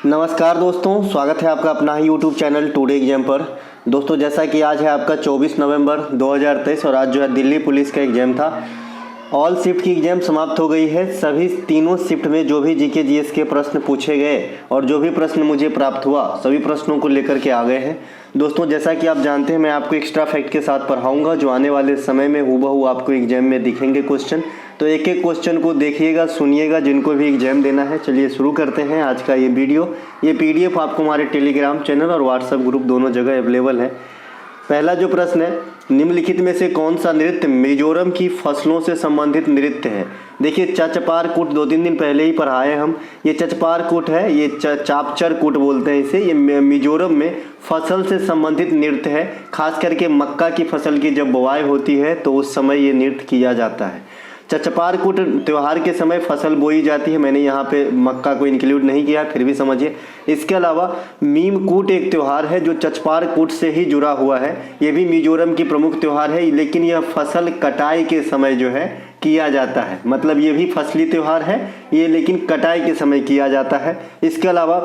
नमस्कार दोस्तों, स्वागत है आपका अपना ही यूट्यूब चैनल टुडे एग्जाम पर। दोस्तों जैसा कि आज है आपका 24 नवंबर 2023 और आज जो है दिल्ली पुलिस का एग्जाम था। ऑल शिफ्ट की एग्जाम समाप्त हो गई है। सभी तीनों शिफ्ट में जो भी जीके जीएस के प्रश्न पूछे गए और जो भी प्रश्न मुझे प्राप्त हुआ सभी प्रश्नों को लेकर के आ गए हैं। दोस्तों जैसा कि आप जानते हैं मैं आपको एक्स्ट्रा फैक्ट के साथ पढ़ाऊंगा जो आने वाले समय में हूबहू आपको एग्जाम में दिखेंगे क्वेश्चन। तो एक एक क्वेश्चन को देखिएगा, सुनिएगा जिनको भी एग्जाम देना है। चलिए शुरू करते हैं आज का ये वीडियो। ये पीडीएफ आपको हमारे टेलीग्राम चैनल और व्हाट्सएप ग्रुप दोनों जगह अवेलेबल है। पहला जो प्रश्न है, निम्नलिखित में से कौन सा नृत्य मिजोरम की फसलों से संबंधित नृत्य है। देखिए चचपार कूट 2-3 दिन पहले ही पढ़ाए हम। ये चचपार कूट है, ये चापचर कूट बोलते हैं इसे। ये मिजोरम में फसल से संबंधित नृत्य है। खास करके मक्का की फसल की जब बुआई होती है तो उस समय ये नृत्य किया जाता है। चचपार कूट त्यौहार के समय फसल बोई जाती है। मैंने यहाँ पे मक्का को इंक्लूड नहीं किया, फिर भी समझिए। इसके अलावा मीम कूट एक त्यौहार है जो चचपार कूट से ही जुड़ा हुआ है। ये भी मिजोरम की प्रमुख त्यौहार है, लेकिन यह फसल कटाई के समय जो है किया जाता है। मतलब ये भी फसली त्यौहार है ये, लेकिन कटाई के समय किया जाता है। इसके अलावा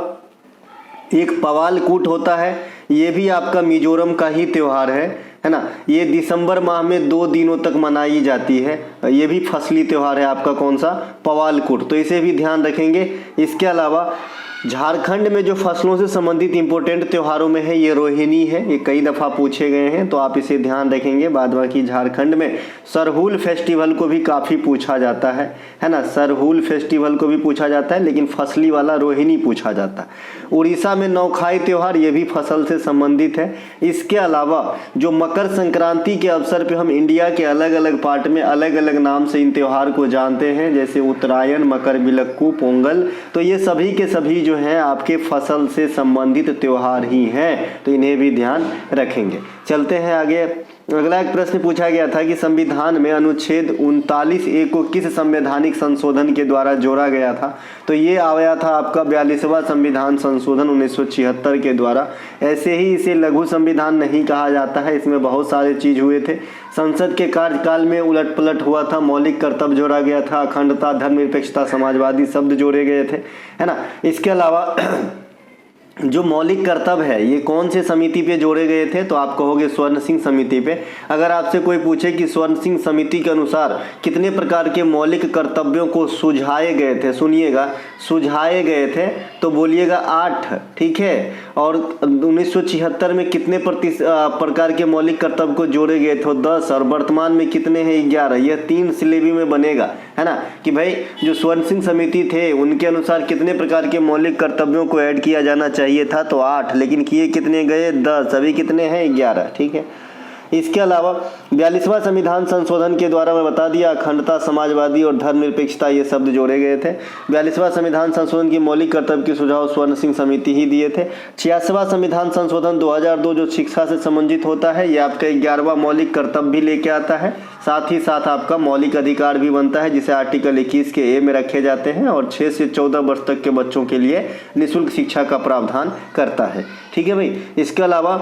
एक पवाल कूट होता है, ये भी आपका मिजोरम का ही त्यौहार है ना। ये दिसंबर माह में 2 दिनों तक मनाई जाती है। ये भी फसली त्यौहार है आपका, कौन सा, पवाल कूट। तो इसे भी ध्यान रखेंगे। इसके अलावा झारखंड में जो फसलों से संबंधित इंपॉर्टेंट त्योहारों में है ये रोहिणी है। ये कई दफ़ा पूछे गए हैं तो आप इसे ध्यान रखेंगे। बाद बाकी झारखंड में सरहुल फेस्टिवल को भी काफ़ी पूछा जाता है ना। सरहुल फेस्टिवल को भी पूछा जाता है, लेकिन फसली वाला रोहिणी पूछा जाता है। उड़ीसा में नौखाई त्यौहार, ये भी फसल से संबंधित है। इसके अलावा जो मकर संक्रांति के अवसर पर हम इंडिया के अलग अलग पार्ट में अलग अलग नाम से इन त्यौहार को जानते हैं, जैसे उत्तरायण, मकर बिलक्कू, पोंगल। तो ये सभी के सभी जो है आपके फसल से संबंधित त्योहार ही हैं, तो इन्हें भी ध्यान रखेंगे। चलते हैं आगे। अगला एक प्रश्न पूछा गया था कि संविधान में अनुच्छेद 39A को किस संवैधानिक संशोधन के द्वारा जोड़ा गया था। तो ये आया था आपका 42वां संविधान संशोधन 1976 के द्वारा। ऐसे ही इसे लघु संविधान नहीं कहा जाता है, इसमें बहुत सारे चीज हुए थे। संसद के कार्यकाल में उलट पलट हुआ था, मौलिक कर्तव्य जोड़ा गया था, अखंडता, धर्मनिरपेक्षता, समाजवादी शब्द जोड़े गए थे, है ना। इसके अलावा जो मौलिक कर्तव्य है ये कौन से समिति पे जोड़े गए थे, तो आप कहोगे स्वर्ण सिंह समिति पे। अगर आपसे कोई पूछे कि स्वर्ण सिंह समिति के अनुसार कितने प्रकार के मौलिक कर्तव्यों को सुझाए गए थे, सुनिएगा, सुझाए गए थे, तो बोलिएगा 8, ठीक है। और 1976 में कितने प्रकार के मौलिक कर्तव्य को जोड़े गए थे, 10। और वर्तमान में कितने हैं, 11। यह 3 सिलेबी में बनेगा, है ना, कि भाई जो स्वर्ण सिंह समिति थे उनके अनुसार कितने प्रकार के मौलिक कर्तव्यों को ऐड किया जाना चाहिए था, तो 8, लेकिन किए कितने गए, 10। अभी कितने हैं, 11, ठीक है। इसके अलावा 42वां संविधान संशोधन के द्वारा मैं बता दिया, अखंडता, समाजवादी और धर्मनिरपेक्षता ये शब्द जोड़े गए थे। 42वां संविधान संशोधन की मौलिक कर्तव्य के सुझाव स्वर्ण सिंह समिति ही दिए थे। 86वां संविधान संशोधन 2002 जो शिक्षा से संबंधित होता है, ये आपका 11वां मौलिक कर्तव्य भी लेके आता है। साथ ही साथ आपका मौलिक अधिकार भी बनता है, जिसे आर्टिकल 21 के ए में रखे जाते हैं, और 6 से 14 वर्ष तक के बच्चों के लिए निःशुल्क शिक्षा का प्रावधान करता है, ठीक है भाई। इसके अलावा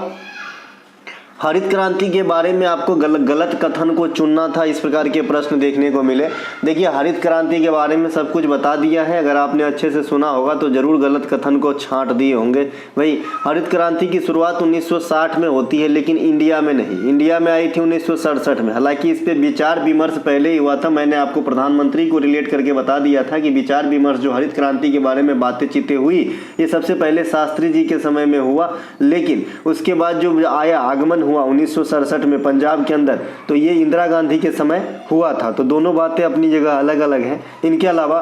हरित क्रांति के बारे में आपको गलत कथन को चुनना था, इस प्रकार के प्रश्न देखने को मिले। देखिए हरित क्रांति के बारे में सब कुछ बता दिया है, अगर आपने अच्छे से सुना होगा तो जरूर गलत कथन को छांट दिए होंगे। भाई हरित क्रांति की शुरुआत 1960 में होती है, लेकिन इंडिया में नहीं, इंडिया में आई थी 1967 में। हालांकि इस पर विचार विमर्श पहले ही हुआ था। मैंने आपको प्रधानमंत्री को रिलेट करके बता दिया था कि विचार विमर्श जो हरित क्रांति के बारे में बातें चीतें हुई ये सबसे पहले शास्त्री जी के समय में हुआ, लेकिन उसके बाद जो आया आगमन हुआ 1967 में पंजाब के अंदर, तो ये इंदिरा गांधी के समय हुआ था। तो दोनों बातें अपनी जगह अलग अलग हैं। इनके अलावा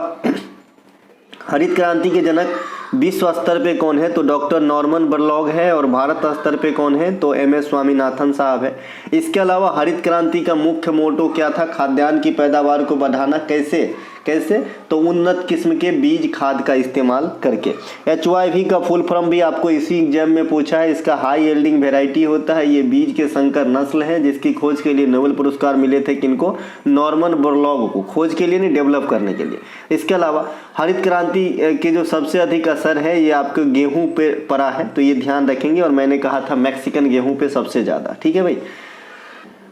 हरित क्रांति के जनक विश्व स्तर पे कौन है, तो डॉक्टर नॉर्मन बोरलॉग है। और भारत स्तर पे कौन है, तो MS स्वामीनाथन साहब है। इसके अलावा हरित क्रांति का मुख्य मोटो क्या था, खाद्यान्न की पैदावार को बढ़ाना। कैसे, तो उन्नत किस्म के बीज खाद का इस्तेमाल करके। HYV का फुल फॉर्म भी आपको इसी एग्जाम में पूछा है। इसका हाई यील्डिंग वेराइटी होता है, ये बीज के संकर नस्ल है, जिसकी खोज के लिए नोबेल पुरस्कार मिले थे किनको, नॉर्मन बोरलॉग को, खोज के लिए नहीं, डेवलप करने के लिए। इसके अलावा हरित क्रांति के जो सबसे अधिक असर है ये आपके गेहूं पे पड़ा है, तो ये ध्यान रखेंगे। और मैंने कहा था मैक्सिकन गेहूं पे सबसे ज़्यादा, ठीक है भाई।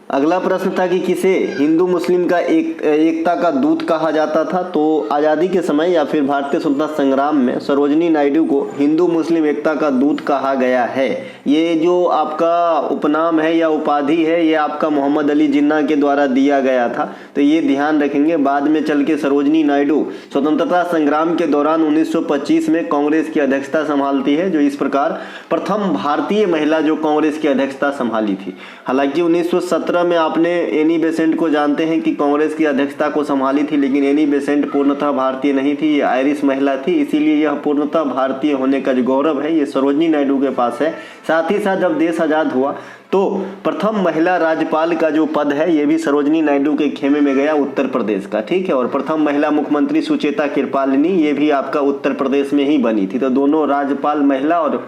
अगला प्रश्न था कि किसे हिंदू मुस्लिम का एकता का दूत कहा जाता था। तो आज़ादी के समय या फिर भारतीय स्वतंत्रता संग्राम में सरोजनी नायडू को हिंदू मुस्लिम एकता का दूत कहा गया है। ये जो आपका उपनाम है या उपाधि है, ये आपका मोहम्मद अली जिन्ना के द्वारा दिया गया था। तो ये ध्यान रखेंगे। बाद में चल के सरोजनी नायडू स्वतंत्रता संग्राम के दौरान 1925 में कांग्रेस की अध्यक्षता संभालती है, जो इस प्रकार प्रथम भारतीय महिला जो कांग्रेस की अध्यक्षता संभाली थी। हालांकि 1917 में आपने एनी बेसेंट को जानते हैं कि कांग्रेस की अध्यक्षता को संभाली थी, लेकिन एनी बेसेंट पूर्णतः भारतीय नहीं थी, ये आयरिश महिला थी। इसीलिए यह पूर्णतः भारतीय होने का जो गौरव है ये सरोजनी नायडू के पास है। साथ ही साथ जब देश आज़ाद हुआ तो प्रथम महिला राज्यपाल का जो पद है ये भी सरोजनी नायडू के खेमे में गया, उत्तर प्रदेश का। ठीक है। और प्रथम महिला मुख्यमंत्री सुचेता कृपालिनी, ये भी आपका उत्तर प्रदेश में ही बनी थी। तो दोनों राज्यपाल महिला और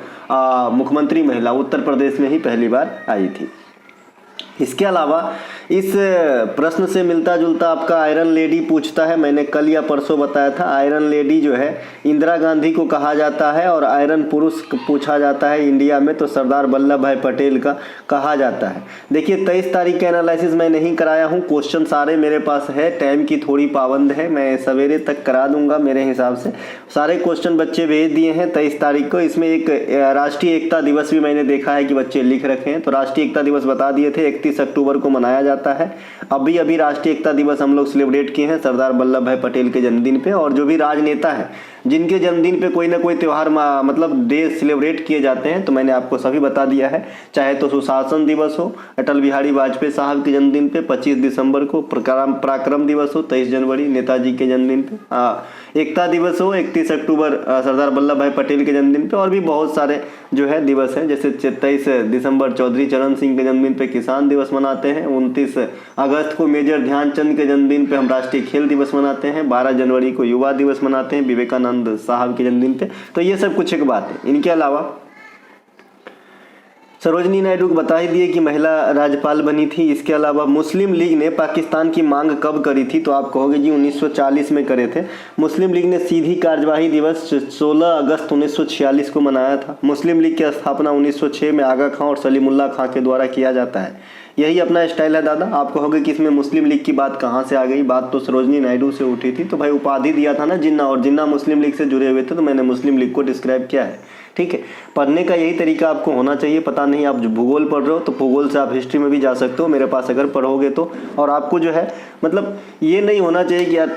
मुख्यमंत्री महिला उत्तर प्रदेश में ही पहली बार आई थी। इसके अलावा इस प्रश्न से मिलता जुलता आपका आयरन लेडी पूछता है। मैंने कल या परसों बताया था, आयरन लेडी जो है इंदिरा गांधी को कहा जाता है, और आयरन पुरुष पूछा जाता है इंडिया में तो सरदार वल्लभ भाई पटेल का कहा जाता है। देखिए 23 तारीख का एनालिसिस मैं नहीं कराया हूँ, क्वेश्चन सारे मेरे पास है, टाइम की थोड़ी पाबंद है, मैं सवेरे तक करा दूंगा। मेरे हिसाब से सारे क्वेश्चन बच्चे भेज दिए हैं 23 तारीख को। इसमें एक राष्ट्रीय एकता दिवस भी मैंने देखा है कि बच्चे लिख रखे हैं, तो राष्ट्रीय एकता दिवस बता दिए थे 31 अक्टूबर को मनाया जाता है। अभी राष्ट्रीय एकता दिवस हम लोग सेलिब्रेट किए हैं सरदार वल्लभ भाई पटेल के जन्मदिन पे। और जो भी राजनेता है जिनके जन्मदिन पे कोई ना कोई त्यौहार मतलब डे सेलिब्रेट किए जाते हैं, तो मैंने आपको सभी बता दिया है। चाहे तो सुशासन दिवस हो अटल बिहारी वाजपेयी साहब के जन्मदिन पे 25 दिसंबर को, पराक्रम दिवस हो 23 जनवरी नेताजी के जन्मदिन पे, एकता दिवस हो 31 अक्टूबर सरदार वल्लभ भाई पटेल के जन्मदिन पे, और भी बहुत सारे जो है दिवस हैं। जैसे 23 दिसंबर चौधरी चरण सिंह के जन्मदिन पे किसान दिवस मनाते हैं, 29 अगस्त को मेजर ध्यानचंद के जन्मदिन पे हम राष्ट्रीय खेल दिवस मनाते हैं, 12 जनवरी को युवा दिवस मनाते हैं विवेकानंद साहब के जन्मदिन पे। तो ये सब कुछ एक बात है। इनके अलावा सरोजनी नायडू को बता ही दिए कि महिला राज्यपाल बनी थी। इसके अलावा मुस्लिम लीग ने पाकिस्तान की मांग कब करी थी, तो आप कहोगे जी 1940 में करे थे। मुस्लिम लीग ने सीधी कार्यवाही दिवस 16 अगस्त 1946 को मनाया था। मुस्लिम लीग की स्थापना 1906 में आगा खां और सलीमुल्लाह खां के द्वारा किया जाता है। यही अपना स्टाइल है दादा। आप कहोगे कि इसमें मुस्लिम लीग की बात कहाँ से आ गई, बात तो सरोजनी नायडू से उठी थी। तो भाई उपाधि दिया था ना जिन्ना, और जिन्ना मुस्लिम लीग से जुड़े हुए थे, तो मैंने मुस्लिम लीग को डिस्क्राइब किया है। ठीक है। पढ़ने का यही तरीका आपको होना चाहिए। पता नहीं आप जो भूगोल पढ़ रहे हो तो भूगोल से आप हिस्ट्री में भी जा सकते हो, मेरे पास अगर पढ़ोगे तो। और आपको जो है मतलब ये नहीं होना चाहिए कि यार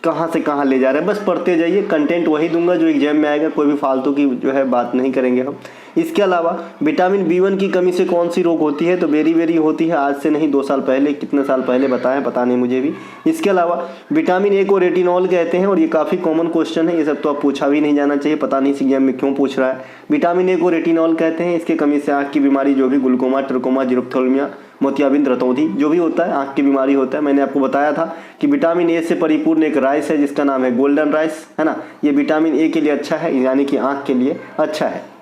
कहाँ से कहाँ ले जा रहे हैं, बस पढ़ते जाइए। कंटेंट वही दूंगा जो एग्जाम में आएगा, कोई भी फालतू की जो है बात नहीं करेंगे हम। इसके अलावा विटामिन B1 की कमी से कौन सी रोग होती है, तो बेरी होती है। आज से नहीं 2 साल पहले, कितने साल पहले बताएं, पता नहीं मुझे भी। इसके अलावा विटामिन A को रेटिनॉल कहते हैं, और ये काफ़ी कॉमन क्वेश्चन है, ये सब तो आप पूछा भी नहीं जाना चाहिए, पता नहीं इस एग्जाम में क्यों पूछ रहा है। विटामिन A को रेटिनॉल कहते हैं। इसके कमी से आँख की बीमारी जो भी ग्लूकोमा, ट्रकोमा, जीरोप्थेल्मिया, मोतियाबिंद, रतौंधी जो भी होता है आँख की बीमारी होता है। मैंने आपको बताया था कि विटामिन A से परिपूर्ण एक राइस है जिसका नाम है गोल्डन राइस, है ना। ये विटामिन A के लिए अच्छा है, यानी कि आँख के लिए अच्छा है।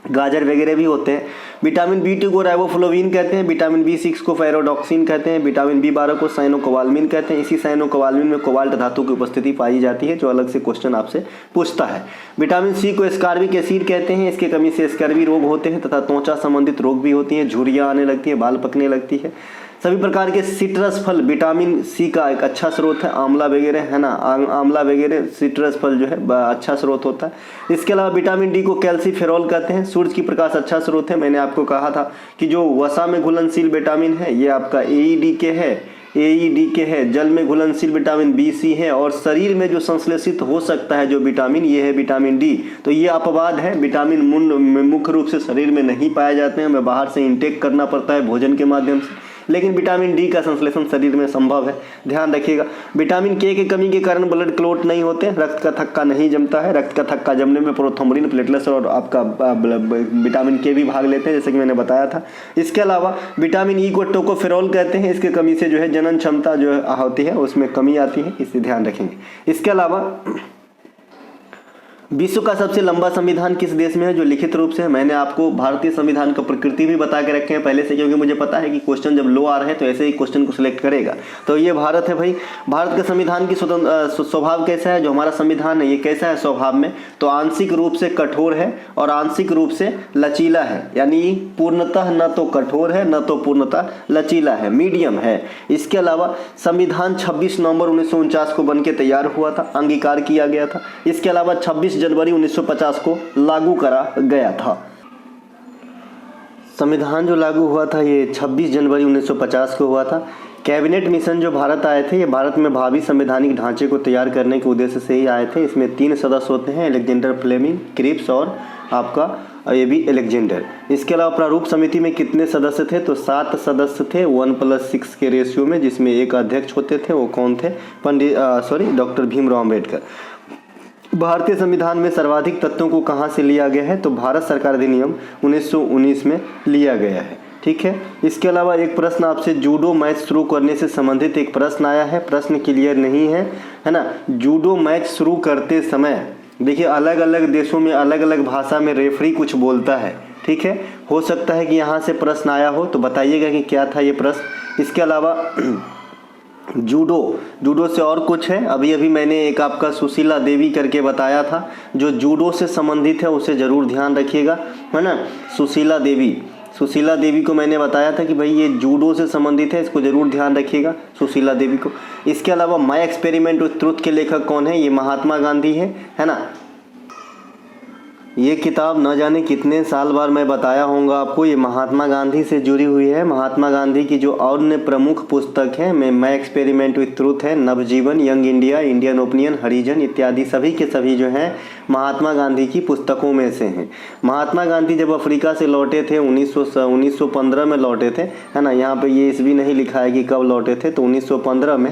गाजर वगैरह भी होते हैं। विटामिन B2 को राइबोफ्लोविन कहते हैं, विटामिन B6 को फेरोडॉक्सिन कहते हैं, विटामिन B12 को साइनोकोबाल्मिन कहते हैं। इसी साइनोकोबाल्मिन में कोबाल्ट धातु की उपस्थिति पाई जाती है, जो अलग से क्वेश्चन आपसे पूछता है। विटामिन C को एस्कॉर्बिक एसिड कहते हैं। इसके कमी से स्कर्वी रोग होते हैं तथा त्वचा संबंधित रोग भी होती हैं, झुर्रियाँ आने लगती है, बाल पकने लगती है। सभी प्रकार के सिट्रस फल विटामिन C का एक अच्छा स्रोत है, आंवला वगैरह, है ना। आंवला वगैरह सिट्रस फल जो है अच्छा स्रोत होता है। इसके अलावा विटामिन D को कैल्सीफेरॉल कहते हैं। सूरज की प्रकाश अच्छा स्रोत है। मैंने आपको कहा था कि जो वसा में घुलनशील विटामिन है ये आपका AED है, जल में घुलनशील विटामिन BC है, और शरीर में जो संश्लेषित हो सकता है जो विटामिन, ये है विटामिन D। तो ये अपवाद है, विटामिन मुख्य रूप से शरीर में नहीं पाए जाते हैं, हमें बाहर से इंटेक करना पड़ता है भोजन के माध्यम से। लेकिन विटामिन D का संश्लेषण शरीर में संभव है, ध्यान रखिएगा। विटामिन K के कमी के कारण ब्लड क्लॉट नहीं होते, रक्त का थक्का नहीं जमता है। रक्त का थक्का जमने में प्रोथ्रोम्बिन, प्लेटलेट्स और आपका विटामिन K भी भाग लेते हैं, जैसे कि मैंने बताया था। इसके अलावा विटामिन E को टोकोफेरॉल कहते हैं। इसके कमी से जो है जनन क्षमता जो होती है उसमें कमी आती है, इसे ध्यान रखेंगे। इसके अलावा विश्व का सबसे लंबा संविधान किस देश में है जो लिखित रूप से है? मैंने आपको भारतीय संविधान का प्रकृति भी बता के रखे हैं पहले से, क्योंकि मुझे पता है कि क्वेश्चन जब लो आ रहे हैं तो ऐसे ही क्वेश्चन को सिलेक्ट करेगा। तो ये भारत है भाई। भारत के संविधान की स्वभाव कैसा है? जो हमारा संविधान है ये कैसा है स्वभाव में? तो आंशिक रूप से कठोर है और आंशिक रूप से लचीला है, यानी पूर्णतः न तो कठोर है न तो पूर्णतः लचीला है, मीडियम है। इसके अलावा संविधान 26 नवंबर 1949 को बनके तैयार हुआ था, अंगीकार किया गया था। इसके अलावा 26 जनवरी 1950 को लागू करा गया था। संविधान जो लागू हुआ था ये 26 जनवरी 1950 को हुआ था। कैबिनेट मिशन जो भारत आए थे, ये भारत में भावी संवैधानिक ढांचे को तैयार करने के उद्देश्य से ही आए थे। इसमें 3 सदस्य होते हैं, अलेक्जेंडर फ्लेमिंग, क्रिप्स और आपका ये भी अलेक्जेंडर। इसके अलावा प्रारूप समिति में कितने सदस्य थे? तो 7 सदस्य थे 1+6 के रेशियो में, जिसमें एक अध्यक्ष होते थे। वो कौन थे? डॉक्टर भीमराव अम्बेडकर। भारतीय संविधान में सर्वाधिक तथ्यों को कहाँ से लिया गया है? तो भारत सरकार अधिनियम 1919 में लिया गया है। ठीक है। इसके अलावा एक प्रश्न आपसे जूडो मैच शुरू करने से संबंधित एक प्रश्न आया है, प्रश्न क्लियर नहीं है ना। जूडो मैच शुरू करते समय देखिए अलग अलग देशों में अलग अलग भाषा में रेफरी कुछ बोलता है। ठीक है, हो सकता है कि यहाँ से प्रश्न आया हो, तो बताइएगा कि क्या था ये प्रश्न। इसके अलावा जूडो से और कुछ है। अभी अभी मैंने एक आपका सुशीला देवी करके बताया था जो जूडो से संबंधित है, उसे ज़रूर ध्यान रखिएगा, है ना। सुशीला देवी को मैंने बताया था कि भाई ये जूडो से संबंधित है, इसको जरूर ध्यान रखिएगा, सुशीला देवी को। इसके अलावा माय एक्सपेरिमेंट विथ ट्रुथ के लेखक कौन है? ये महात्मा गांधी है ना। ये किताब न जाने कितने साल बाद मैं बताया होऊंगा आपको, ये महात्मा गांधी से जुड़ी हुई है। महात्मा गांधी की जो अन्य प्रमुख पुस्तक है मैं एक्सपेरिमेंट विथ ट्रुथ है, नवजीवन, यंग इंडिया, इंडियन ओपिनियन, हरिजन इत्यादि सभी के सभी जो हैं महात्मा गांधी की पुस्तकों में से हैं। महात्मा गांधी जब अफ्रीका से लौटे थे 1915 में लौटे थे, है ना। यहाँ पे ये ईस्वी नहीं लिखा है कि कब लौटे थे, तो 1915 में,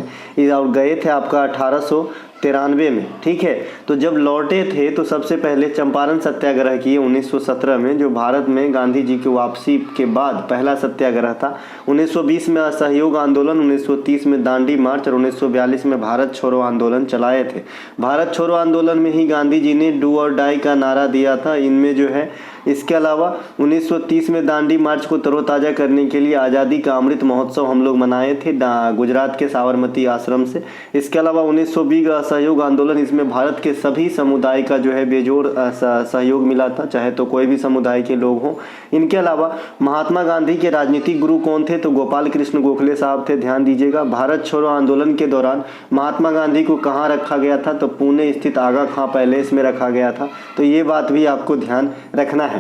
और गए थे आपका 1893 में। ठीक है, तो जब लौटे थे तो सबसे पहले चंपारण सत्याग्रह किए 1917 में, जो भारत में गांधी जी की वापसी के बाद पहला सत्याग्रह था। 1920 में असहयोग आंदोलन, 1930 में दांडी मार्च और 1942 में भारत छोड़ो आंदोलन चलाए थे। भारत छोड़ो आंदोलन में ही गांधी जी ने डू और डाई का नारा दिया था, इनमें जो है। इसके अलावा 1930 में दांडी मार्च को तरोताज़ा करने के लिए आज़ादी का अमृत महोत्सव हम लोग मनाए थे गुजरात के साबरमती आश्रम से। इसके अलावा 1920 का असहयोग आंदोलन, इसमें भारत के सभी समुदाय का जो है बेजोड़ सहयोग मिला था, चाहे तो कोई भी समुदाय के लोग हों। इनके अलावा महात्मा गांधी के राजनीतिक गुरु कौन थे? तो गोपाल कृष्ण गोखले साहब थे, ध्यान दीजिएगा। भारत छोड़ो आंदोलन के दौरान महात्मा गांधी को कहाँ रखा गया था? तो पुणे स्थित आगा खां पैलेस में रखा गया था। तो ये बात भी आपको ध्यान रखना है।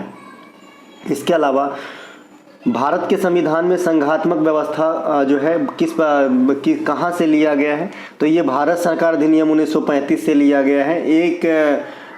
इसके अलावा भारत के संविधान में संघात्मक व्यवस्था जो है कहाँ से लिया गया है? तो ये भारत सरकार अधिनियम 1935 से लिया गया है। एक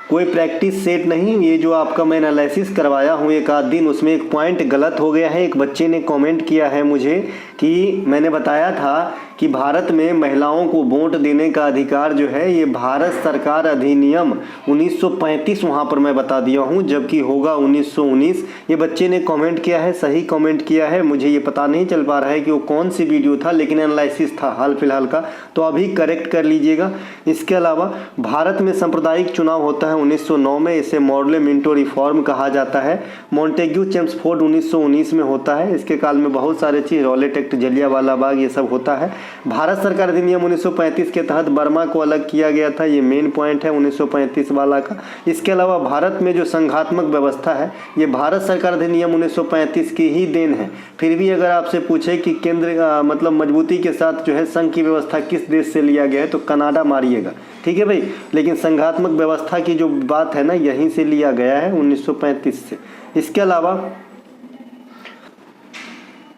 कोई प्रैक्टिस सेट नहीं, ये जो आपका मैं एनालिसिस करवाया हूँ एक आध दिन, उसमें एक पॉइंट गलत हो गया है। एक बच्चे ने कमेंट किया है मुझे कि मैंने बताया था कि भारत में महिलाओं को वोट देने का अधिकार जो है ये भारत सरकार अधिनियम 1935 वहाँ पर मैं बता दिया हूँ, जबकि होगा 1919। ये बच्चे ने कमेंट किया है, सही कमेंट किया है। मुझे ये पता नहीं चल पा रहा है कि वो कौन सी वीडियो था, लेकिन एनालिसिस था हाल फिलहाल का, तो अभी करेक्ट कर लीजिएगा। इसके अलावा भारत में सांप्रदायिक चुनाव होता है 1909 में, इसे मॉडले मिंटो रिफॉर्म कहा जाता है। मॉन्टेग्यू चेम्सफोर्ड 1919 में होता है। इसके काल में बहुत सारे चीज़, रॉलेट एक्ट, जलियांवाला बाग, ये सब होता है। भारत सरकार अधिनियम 1935 के तहत बर्मा को अलग किया गया था, ये मेन पॉइंट है 1935 वाला का। इसके अलावा भारत में जो संघात्मक व्यवस्था है ये भारत सरकार अधिनियम 1935 की ही देन है। फिर भी अगर आपसे पूछे कि केंद्र मतलब मजबूती के साथ जो है संघ की व्यवस्था किस देश से लिया गया है, तो कनाडा मारिएगा, ठीक है भाई। लेकिन संघात्मक व्यवस्था की जो बात है ना, यहीं से लिया गया है 1935 से। इसके अलावा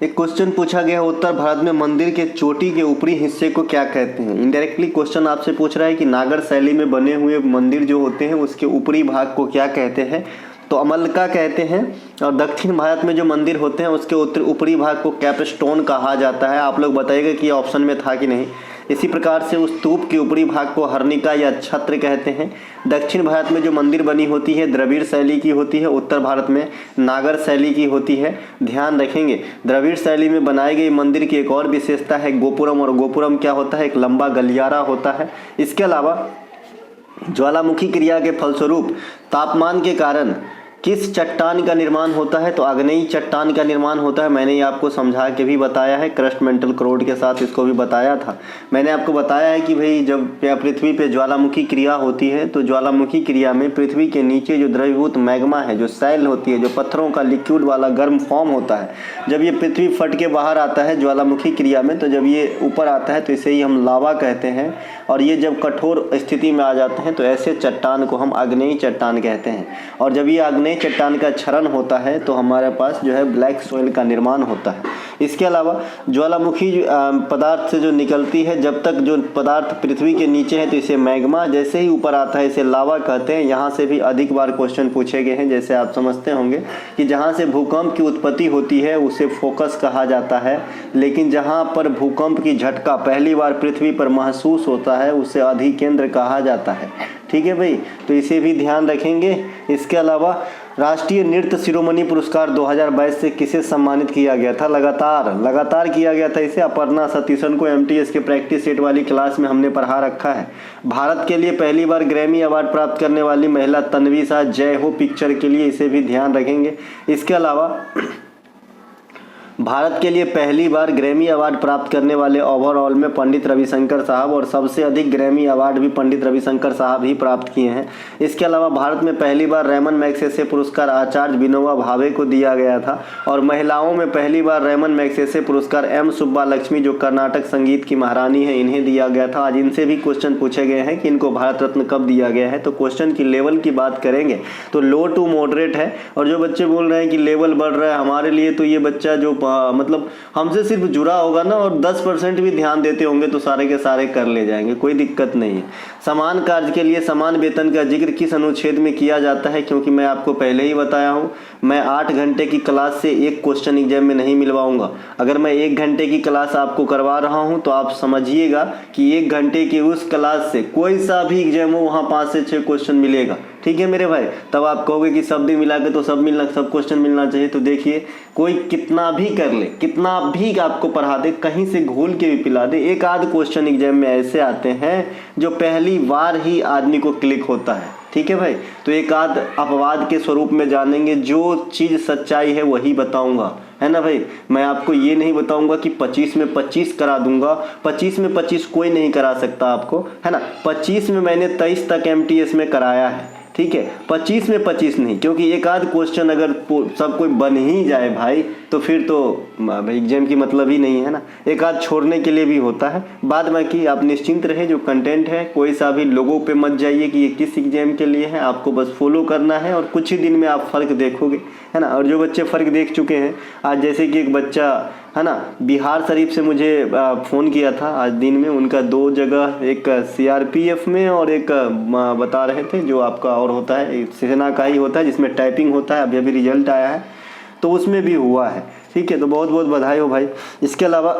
एक क्वेश्चन पूछा गया, उत्तर भारत में मंदिर के चोटी के ऊपरी हिस्से को क्या कहते हैं? इनडायरेक्टली क्वेश्चन आपसे पूछ रहा है कि नागर शैली में बने हुए मंदिर जो होते हैं उसके ऊपरी भाग को क्या कहते हैं? तो अमलका कहते हैं। और दक्षिण भारत में जो मंदिर होते हैं उसके ऊपरी भाग को कैपस्टोन कहा जाता है। आप लोग बताइएगा कि ऑप्शन में था कि नहीं। इसी प्रकार से उस स्तूप के ऊपरी भाग को हर्निका या छत्र कहते हैं। दक्षिण भारत में जो मंदिर बनी होती है द्रविड़ शैली की होती है, उत्तर भारत में नागर शैली की होती है। ध्यान रखेंगे, द्रविड़ शैली में बनाई गई मंदिर की एक और विशेषता है गोपुरम, और गोपुरम क्या होता है? एक लंबा गलियारा होता है। इसके अलावा ज्वालामुखी क्रिया के फलस्वरूप तापमान के कारण किस चट्टान का निर्माण होता है? तो आग्नेयी चट्टान का निर्माण होता है। मैंने ये आपको समझा के भी बताया है, क्रस्ट मेंटल क्रोड के साथ इसको भी बताया था। मैंने आपको बताया है कि भाई जब पृथ्वी पे ज्वालामुखी क्रिया होती है तो ज्वालामुखी क्रिया में पृथ्वी के नीचे जो द्रवीभूत मैग्मा है, जो सैल होती है, जो पत्थरों का लिक्विड वाला गर्म फॉर्म होता है, जब ये पृथ्वी फट के बाहर आता है ज्वालामुखी क्रिया में, तो जब ये ऊपर आता है तो इसे ही हम लावा कहते हैं। और ये जब कठोर स्थिति में आ जाते हैं तो ऐसे चट्टान को हम आग्नेयी चट्टान कहते हैं। और जब ये आग्नेयी चट्टान का क्षरण होता है तो हमारे पास जो है ब्लैक सोइल का निर्माण होता है। इसके अलावा ज्वालामुखी पदार्थ से जो निकलती है, जब तक जो पदार्थ पृथ्वी के नीचे है तो इसे मैग्मा, जैसे ही ऊपर आता है इसे लावा कहते हैं। यहाँ से भी अधिक बार क्वेश्चन पूछे गए हैं, जैसे आप समझते होंगे कि जहाँ से भूकंप की उत्पत्ति होती है उसे फोकस कहा जाता है, लेकिन जहाँ पर भूकंप की झटका पहली बार पृथ्वी पर महसूस होता है उसे अधिकेंद्र कहा जाता है। ठीक है भाई, तो इसे भी ध्यान रखेंगे। इसके अलावा राष्ट्रीय नृत्य शिरोमणि पुरस्कार 2022 से किसे सम्मानित किया गया था? लगातार किया गया था इसे अपर्णा सतीशन को। एमटीएस के प्रैक्टिस सेट वाली क्लास में हमने पढ़ा रखा है। भारत के लिए पहली बार ग्रैमी अवार्ड प्राप्त करने वाली महिला तन्वी शाह, जय हो पिक्चर के लिए, इसे भी ध्यान रखेंगे। इसके अलावा भारत के लिए पहली बार ग्रैमी अवार्ड प्राप्त करने वाले ओवरऑल में पंडित रविशंकर साहब, और सबसे अधिक ग्रैमी अवार्ड भी पंडित रविशंकर साहब ही प्राप्त किए हैं। इसके अलावा भारत में पहली बार रेमन मैग्सेसे पुरस्कार आचार्य विनोबा भावे को दिया गया था। और महिलाओं में पहली बार रेमन मैग्सेसे पुरस्कार एम सुब्बा लक्ष्मी, जो कर्नाटक संगीत की महारानी है, इन्हें दिया गया था। आज इनसे भी क्वेश्चन पूछे गए हैं कि इनको भारत रत्न कब दिया गया है। तो क्वेश्चन की लेवल की बात करेंगे तो लो टू मॉडरेट है। और जो बच्चे बोल रहे हैं कि लेवल बढ़ रहा है हमारे लिए, तो ये बच्चा जो मतलब हमसे सिर्फ जुड़ा होगा ना और 10% भी ध्यान देते होंगे तो सारे के सारे कर ले जाएंगे, कोई दिक्कत नहीं है। समान कार्य के लिए समान वेतन का जिक्र किस अनुच्छेद में किया जाता है? क्योंकि मैं आपको पहले ही बताया हूं, मैं 8 घंटे की क्लास से एक क्वेश्चन एग्जाम में नहीं मिलवाऊंगा। अगर मैं 1 घंटे की क्लास आपको करवा रहा हूं तो आप समझिएगा कि 1 घंटे की उस क्लास से कोई सा भी एग्जाम हो वहां 5 से 6 क्वेश्चन मिलेगा। ठीक है मेरे भाई, तब आप कहोगे कि सब दिन मिला के तो सब क्वेश्चन मिलना चाहिए। तो देखिए, कोई कितना भी कर ले, कितना भी आपको पढ़ा दे, कहीं से घोल के भी पिला दे, एक आध क्वेश्चन एग्जाम में ऐसे आते हैं जो पहली बार ही आदमी को क्लिक होता है। ठीक है भाई, तो एक आध अपवाद के स्वरूप में जानेंगे। जो चीज़ सच्चाई है वही बताऊंगा, है ना भाई। मैं आपको ये नहीं बताऊंगा कि 25 में 25 करा दूंगा। 25 में 25 कोई नहीं करा सकता आपको, है ना। 25 में मैंने 23 तक एमटीएस में कराया है। ठीक है, 25 में 25 नहीं, क्योंकि एक आध क्वेश्चन अगर सब कोई बन ही जाए भाई तो फिर तो एग्जाम की मतलब ही नहीं है ना। एक आध छोड़ने के लिए भी होता है। बाद में कि आप निश्चिंत रहे, जो कंटेंट है कोई सा भी लोगों पे मत जाइए कि ये किस एग्जाम के लिए है, आपको बस फॉलो करना है और कुछ ही दिन में आप फ़र्क देखोगे, है ना। और जो बच्चे फ़र्क देख चुके हैं, आज जैसे कि एक बच्चा है ना बिहार शरीफ से मुझे फ़ोन किया था आज दिन में, उनका 2 जगह, एक सीआरपीएफ में और एक बता रहे थे जो आपका और होता है सेना का ही होता है जिसमें टाइपिंग होता है, अभी अभी रिजल्ट आया है तो उसमें भी हुआ है। ठीक है, तो बहुत बहुत बधाई हो भाई। इसके अलावा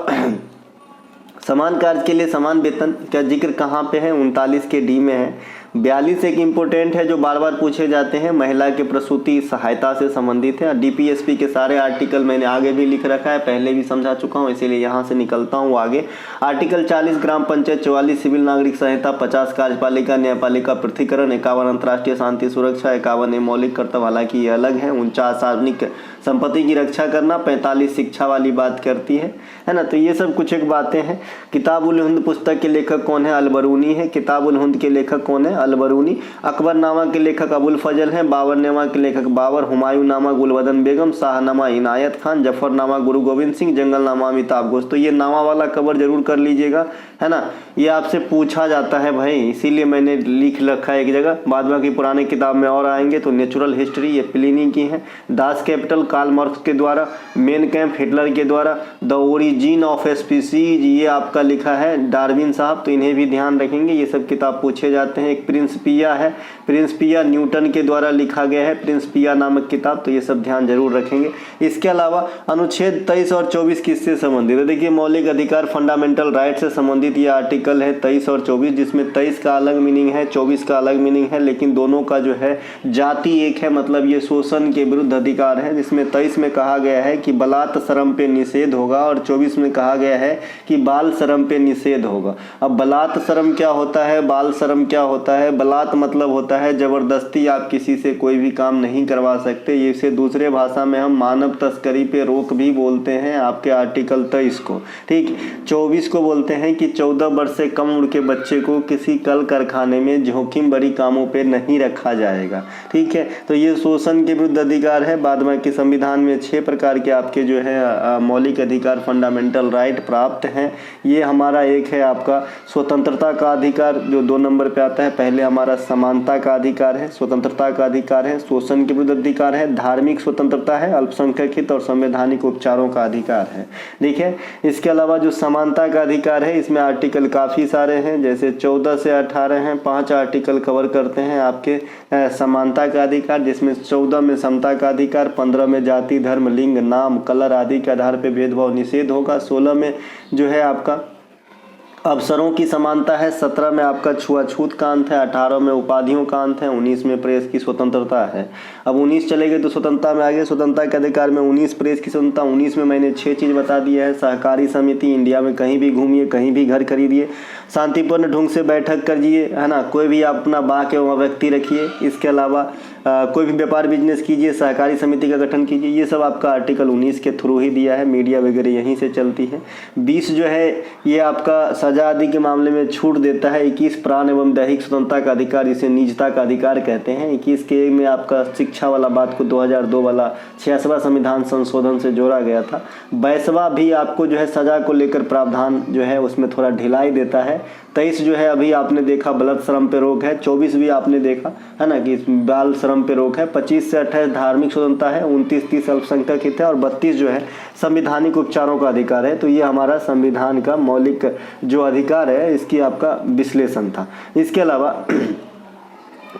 समान कार्य के लिए समान वेतन का जिक्र कहाँ पे है? 39 के डी में है। 42 एक इम्पोर्टेंट है जो बार बार पूछे जाते हैं, महिला के प्रसूति सहायता से संबंधित है। डीपीएसपी के सारे आर्टिकल मैंने आगे भी लिख रखा है, पहले भी समझा चुका हूँ, इसीलिए यहाँ से निकलता हूँ आगे। आर्टिकल 40 ग्राम पंचायत, 44 सिविल नागरिक संहिता, 50 कार्यपालिका न्यायपालिका पृथकीकरण, 51 अंतर्राष्ट्रीय शांति सुरक्षा, 51 मौलिक कर्तव्य, हालांकि ये अलग है। 49 सार्वजनिक संपत्ति की रक्षा करना, 45 शिक्षा वाली बात करती है ना। तो ये सब कुछ एक बातें हैं। किताब उल हिंद पुस्तक के लेखक कौन है? अलबरूनी है। किताब उल हिंद के लेखक कौन है? अलबरूनी। अकबरनामा के लेखक अबुल फजल हैं। बाबरनामा के लेखक बाबर। हुमायूंनामा गुलबदन बेगम। शाहनामा इनायत खान। जफरनामा गुरु गोविंद सिंह। जंगलनामा अमिताभ घोष। तो ये नामा वाला कवर जरूर कर लीजिएगा, है ना। ये आपसे पूछा जाता है भाई, इसीलिए मैंने लिख रखा है एक जगह। बाद बाकी पुराने किताब में और आएंगे तो नेचुरल हिस्ट्री ये प्लिनी की है। दास कैपिटल कार्ल मार्क्स के द्वारा। मेन कैंप हिटलर के द्वारा। द ओरिजिन ऑफ स्पीसीज ये आपका लिखा है डार्विन साहब, तो इन्हें भी ध्यान रखेंगे, ये सब किताब पूछे जाते हैं। एक प्रिंसिपिया है। प्रिंसिपिया न्यूटन के द्वारा लिखा गया है, प्रिंसिपिया नामक किताब, तो ये सब ध्यान जरूर रखेंगे। इसके अलावा अनुच्छेद 23 और 24 किससे संबंधित है? देखिए मौलिक अधिकार फंडामेंटल राइट से संबंधित ये आर्टिकल है 23 और 24, जिसमें 23 का अलग मीनिंग है, 24 का अलग मीनिंग है, लेकिन दोनों का जो है जाति एक है, मतलब ये शोषण के विरुद्ध अधिकार है। जिसमें 23 में कहा गया है कि बलात् श्रम पे निषेध होगा और 24 में कहा गया है कि बाल श्रम पे निषेध होगा। अब बलात् श्रम क्या होता है, बाल श्रम क्या होता है? बलात् मतलब होता है जबरदस्ती आप किसी से कोई भी काम नहीं करवा सकते, इसे दूसरे भाषा में हम मानव तस्करी पे रोक भी बोलते हैं आपके आर्टिकल 23 को। ठीक, 24 को बोलते हैं कि 14 वर्ष से कम उम्र के बच्चे को किसी कल कारखाने में जोखिम भरी कामों पे नहीं रखा जाएगा। ठीक है, तो ये शोषण के विरुद्ध अधिकार है। बाद में के संविधान में 6 प्रकार के आपके जो है मौलिक अधिकार फंडामेंटल राइट प्राप्त हैं। ये हमारा एक है आपका स्वतंत्रता का अधिकार जो 2 नंबर पे आता है। पहले हमारा समानता का अधिकार है, स्वतंत्रता का अधिकार है, शोषण के विरुद्ध अधिकार है, धार्मिक स्वतंत्रता है, अल्पसंख्यक हित और संवैधानिक उपचारों का अधिकार है। देखिए इसके अलावा जो समानता का अधिकार है इसमें आर्टिकल काफ़ी सारे हैं, जैसे 14 से 18 हैं, 5 आर्टिकल कवर करते हैं आपके समानता का अधिकार, जिसमें 14 में समता का अधिकार, 15 में जाति धर्म लिंग नाम कलर आदि के आधार पर भेदभाव निषेध होगा, 16 में जो है आपका अवसरों की समानता है, 17 में आपका छुआछूत का अंत है, 18 में उपाधियों का अंत है, 19 में प्रेस की स्वतंत्रता है। अब 19 चले गए तो स्वतंत्रता में आगे, स्वतंत्रता के अधिकार में 19 प्रेस की स्वतंत्रता, 19 में मैंने 6 चीज़ बता दिया है। सहकारी समिति, इंडिया में कहीं भी घूमिए, कहीं भी घर खरीदिए, शांतिपूर्ण ढंग से बैठक करिए, है ना, कोई भी आप अपना बाक एवं व्यक्ति रखिए। इसके अलावा कोई भी व्यापार बिजनेस कीजिए, सहकारी समिति का गठन कीजिए। ये सब आपका आर्टिकल 19 के थ्रू ही दिया है, मीडिया वगैरह यहीं से चलती है। 20 जो है ये आपका सजा आदि के मामले में छूट देता है। 21 प्राण एवं दैहिक स्वतंत्रता का अधिकार, जिसे निजता का अधिकार कहते हैं। 21 के में आपका शिक्षा वाला बात को 2002 वाला 66वां संविधान संशोधन से जोड़ा गया था। 22वां भी आपको जो है सजा को लेकर प्रावधान जो है उसमें थोड़ा ढिलाई देता है। 23 जो है अभी आपने देखा बलात् श्रम पे रोक है, 24 भी आपने देखा है ना कि बाल श्रम पे रोक है, 25 से 28 धार्मिक स्वतंत्रता है, 29-30 अल्पसंख्यक हित है और 32 जो है संवैधानिक उपचारों का अधिकार है। तो ये हमारा संविधान का मौलिक जो अधिकार है इसकी आपका विश्लेषण था। इसके अलावा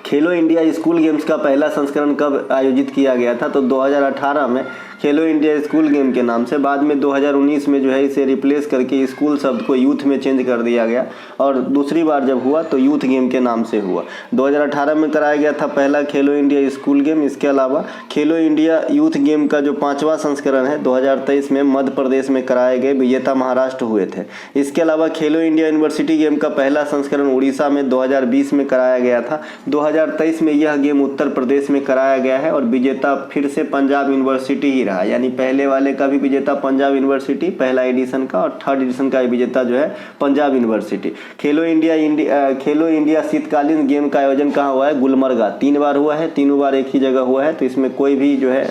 खेलो इंडिया स्कूल गेम्स का पहला संस्करण कब आयोजित किया गया था? तो 2018 में खेलो इंडिया स्कूल गेम के नाम से, बाद में 2019 में जो है इसे रिप्लेस करके स्कूल शब्द को यूथ में चेंज कर दिया गया और दूसरी बार जब हुआ तो यूथ गेम के नाम से हुआ। 2018 में कराया गया था पहला खेलो इंडिया स्कूल गेम। इसके अलावा खेलो इंडिया यूथ गेम का जो 5वां संस्करण है 2023 में मध्य प्रदेश में कराए गए, विजेता महाराष्ट्र हुए थे। इसके अलावा खेलो इंडिया यूनिवर्सिटी गेम का पहला संस्करण उड़ीसा में 2020 में कराया गया था। 2023 में यह गेम उत्तर प्रदेश में कराया गया है और विजेता फिर से पंजाब यूनिवर्सिटी ही, यानी पहले वाले का भी विजेता पंजाब यूनिवर्सिटी पहला एडिशन का, और 3rd एडिशन का विजेता जो है पंजाब यूनिवर्सिटी। खेलो इंडिया शीतकालीन गेम का आयोजन कहाँ हुआ है? गुलमर्गा। 3 बार हुआ है, तीनों बार एक ही जगह हुआ है, तो इसमें कोई भी जो है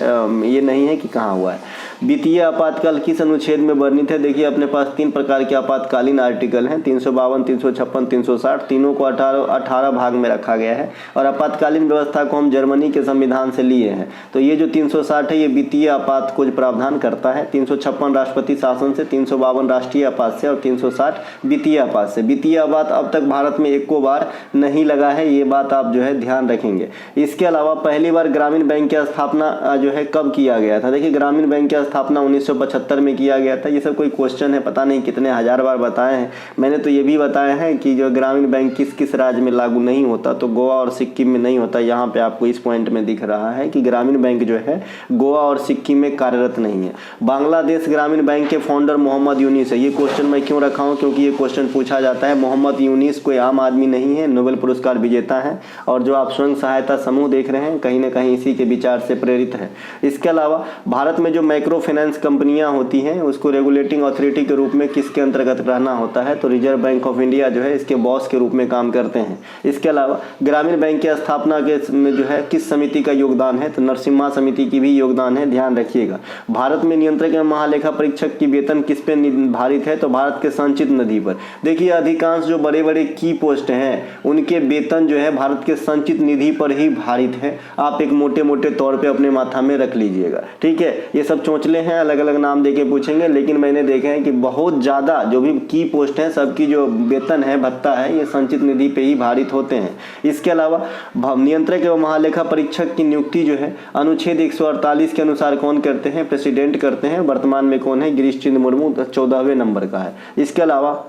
ये नहीं है कि कहाँ हुआ है। वित्तीय आपातकाल किस अनुच्छेद में वर्णित है? देखिए अपने पास 3 प्रकार के आपातकालीन आर्टिकल हैं, 352, 356, 360, तीनों को 18 भाग में रखा गया है और आपातकालीन व्यवस्था को हम जर्मनी के संविधान से लिए हैं। तो ये जो 360 है ये वित्तीय आपात को प्रावधान करता है, 356 राष्ट्रपति शासन से, 352 राष्ट्रीय आपात से और 360 वित्तीय आपात से। वित्तीय आपात अब तक भारत में एको बार नहीं लगा है, ये बात आप जो है ध्यान रखेंगे। इसके अलावा पहली बार ग्रामीण बैंक की स्थापना जो है कब किया गया था? देखिए ग्रामीण बैंक की स्थापना 1975 में किया गया था। ये सब कोई क्वेश्चन है, पता नहीं कितने हजार बार बताए हैं। मैंने तो ये भी बताया है कि जो ग्रामीण बैंक किस किस राज्य में लागू नहीं होता, तो गोवा और सिक्किम में नहीं होता। यहाँ पे आपको इस पॉइंट में दिख रहा है कि ग्रामीण बैंक जो है गोवा और सिक्किम में कार्यरत नहीं है। बांग्लादेश ग्रामीण बैंक के फाउंडर मोहम्मद यूनिस है। ये क्वेश्चन मैं क्यों रखा हूँ? क्योंकि ये क्वेश्चन पूछा जाता है। मोहम्मद यूनिस कोई आम आदमी नहीं है, नोबेल पुरस्कार विजेता है और जो आप स्वयं सहायता समूह देख रहे हैं कहीं ना कहीं इसी के विचार से प्रेरित है। इसके अलावा भारत में जो माइक्रो फाइनेंस कंपनियां होती हैं उसको रेगुलेटिंग अथॉरिटी के रूप में किसके अंतर्गत रहना होता है? तो रिजर्व बैंक ऑफ इंडिया जो है इसके बॉस के रूप में काम करते हैं। इसके अलावा ग्रामीण बैंक की स्थापना के में जो है किस समिति का योगदान है? तो नरसिम्हा समिति की भी योगदान है, ध्यान रखिएगा। भारत में नियंत्रक एवं महालेखा परीक्षक की वेतन किस पे निर्धारित है? तो भारत के संचित निधि पर। देखिए अधिकांश जो बड़े बड़े की पोस्ट हैं उनके वेतन जो है भारत के संचित निधि पर ही भारित है। आप एक मोटे मोटे तौर पे अपने माथा में रख लीजिएगा, ठीक है। ये सब चोंचले हैं, अलग अलग नाम देके पूछेंगे, लेकिन मैंने देखे हैं कि बहुत ज़्यादा जो भी की पोस्ट हैं सबकी जो वेतन है भत्ता है ये संचित निधि पे ही भारित होते हैं। इसके अलावा अलावा नियंत्रक एवं महालेखा परीक्षक की नियुक्ति जो है अनुच्छेद 148 के अनुसार कौन करते हैं? प्रेसिडेंट करते हैं। वर्तमान में कौन है? गिरीश चंद्र मुर्मू 14वें नंबर का है। इसके अलावा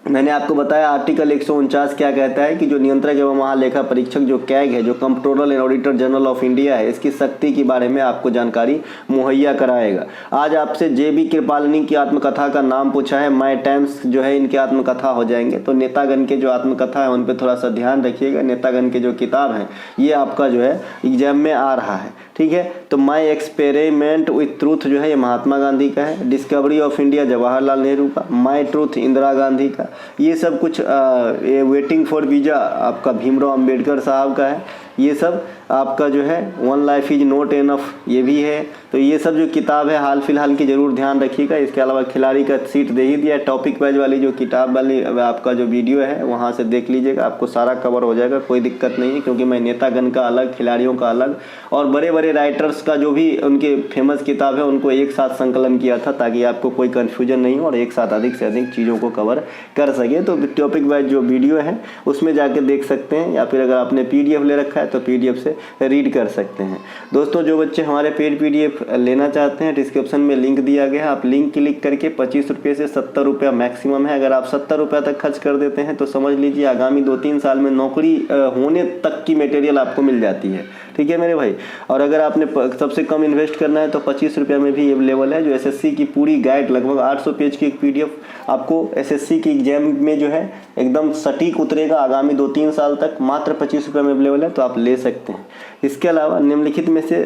मैंने आपको बताया आर्टिकल 149 क्या कहता है कि जो नियंत्रक एवं महालेखा परीक्षक जो कैग है, जो controller and auditor general of India है, इसकी शक्ति के बारे में आपको जानकारी मुहैया कराएगा। आज आपसे JB कृपालिनी की आत्मकथा का नाम पूछा है, माय टाइम्स जो है इनकी आत्मकथा हो जाएंगे। तो नेतागण के जो आत्मकथा है उन पर थोड़ा सा ध्यान रखिएगा। नेतागण के जो किताब है ये आपका जो है एग्जाम में आ रहा है, ठीक है। तो माय एक्सपेरिमेंट विथ ट्रूथ जो है ये महात्मा गांधी का है। Discovery of India Jawaharlal Nehru का। माय ट्रूथ इंदिरा गांधी का। ये सब कुछ ये वेटिंग फॉर वीजा आपका भीमराव अंबेडकर साहब का है। ये सब आपका जो है one life is not enough ये भी है। तो ये सब जो किताब है हाल फिलहाल की जरूर ध्यान रखिएगा। इसके अलावा खिलाड़ी का सीट दे ही दिया। टॉपिक वाइज वाली जो किताब वाली आपका जो वीडियो है वहाँ से देख लीजिएगा, आपको सारा कवर हो जाएगा, कोई दिक्कत नहीं है। क्योंकि मैं नेतागण का अलग, खिलाड़ियों का अलग और बड़े बड़े राइटर्स का जो भी उनके फेमस किताब है उनको एक साथ संकलन किया था ताकि आपको कोई कन्फ्यूजन नहीं हो और एक साथ अधिक से अधिक चीज़ों को कवर कर सके। तो टॉपिक वाइज जो वीडियो है उसमें जाके देख सकते हैं, या फिर अगर आपने PDF ले रखा है तो PDF से रीड कर सकते हैं। दोस्तों जो बच्चे हमारे पेड PDF लेना चाहते हैं डिस्क्रिप्शन में लिंक दिया गया है, आप लिंक क्लिक करके 25 रुपये से 70 रुपया मैक्सिमम है। अगर आप 70 रुपया तक खर्च कर देते हैं तो समझ लीजिए आगामी 2-3 साल में नौकरी होने तक की मटेरियल आपको मिल जाती है, ठीक है मेरे भाई। और अगर आपने सबसे कम इन्वेस्ट करना है तो 25 रुपये में भी अवेलेबल है। जो SSC की पूरी गाइड लगभग 800 पेज की एक PDF आपको SSC की एग्जाम में जो है एकदम सटीक उतरेगा आगामी 2-3 साल तक, मात्र 25 रुपये में अवेलेबल है, तो आप ले सकते हैं। इसके अलावा निम्नलिखित में से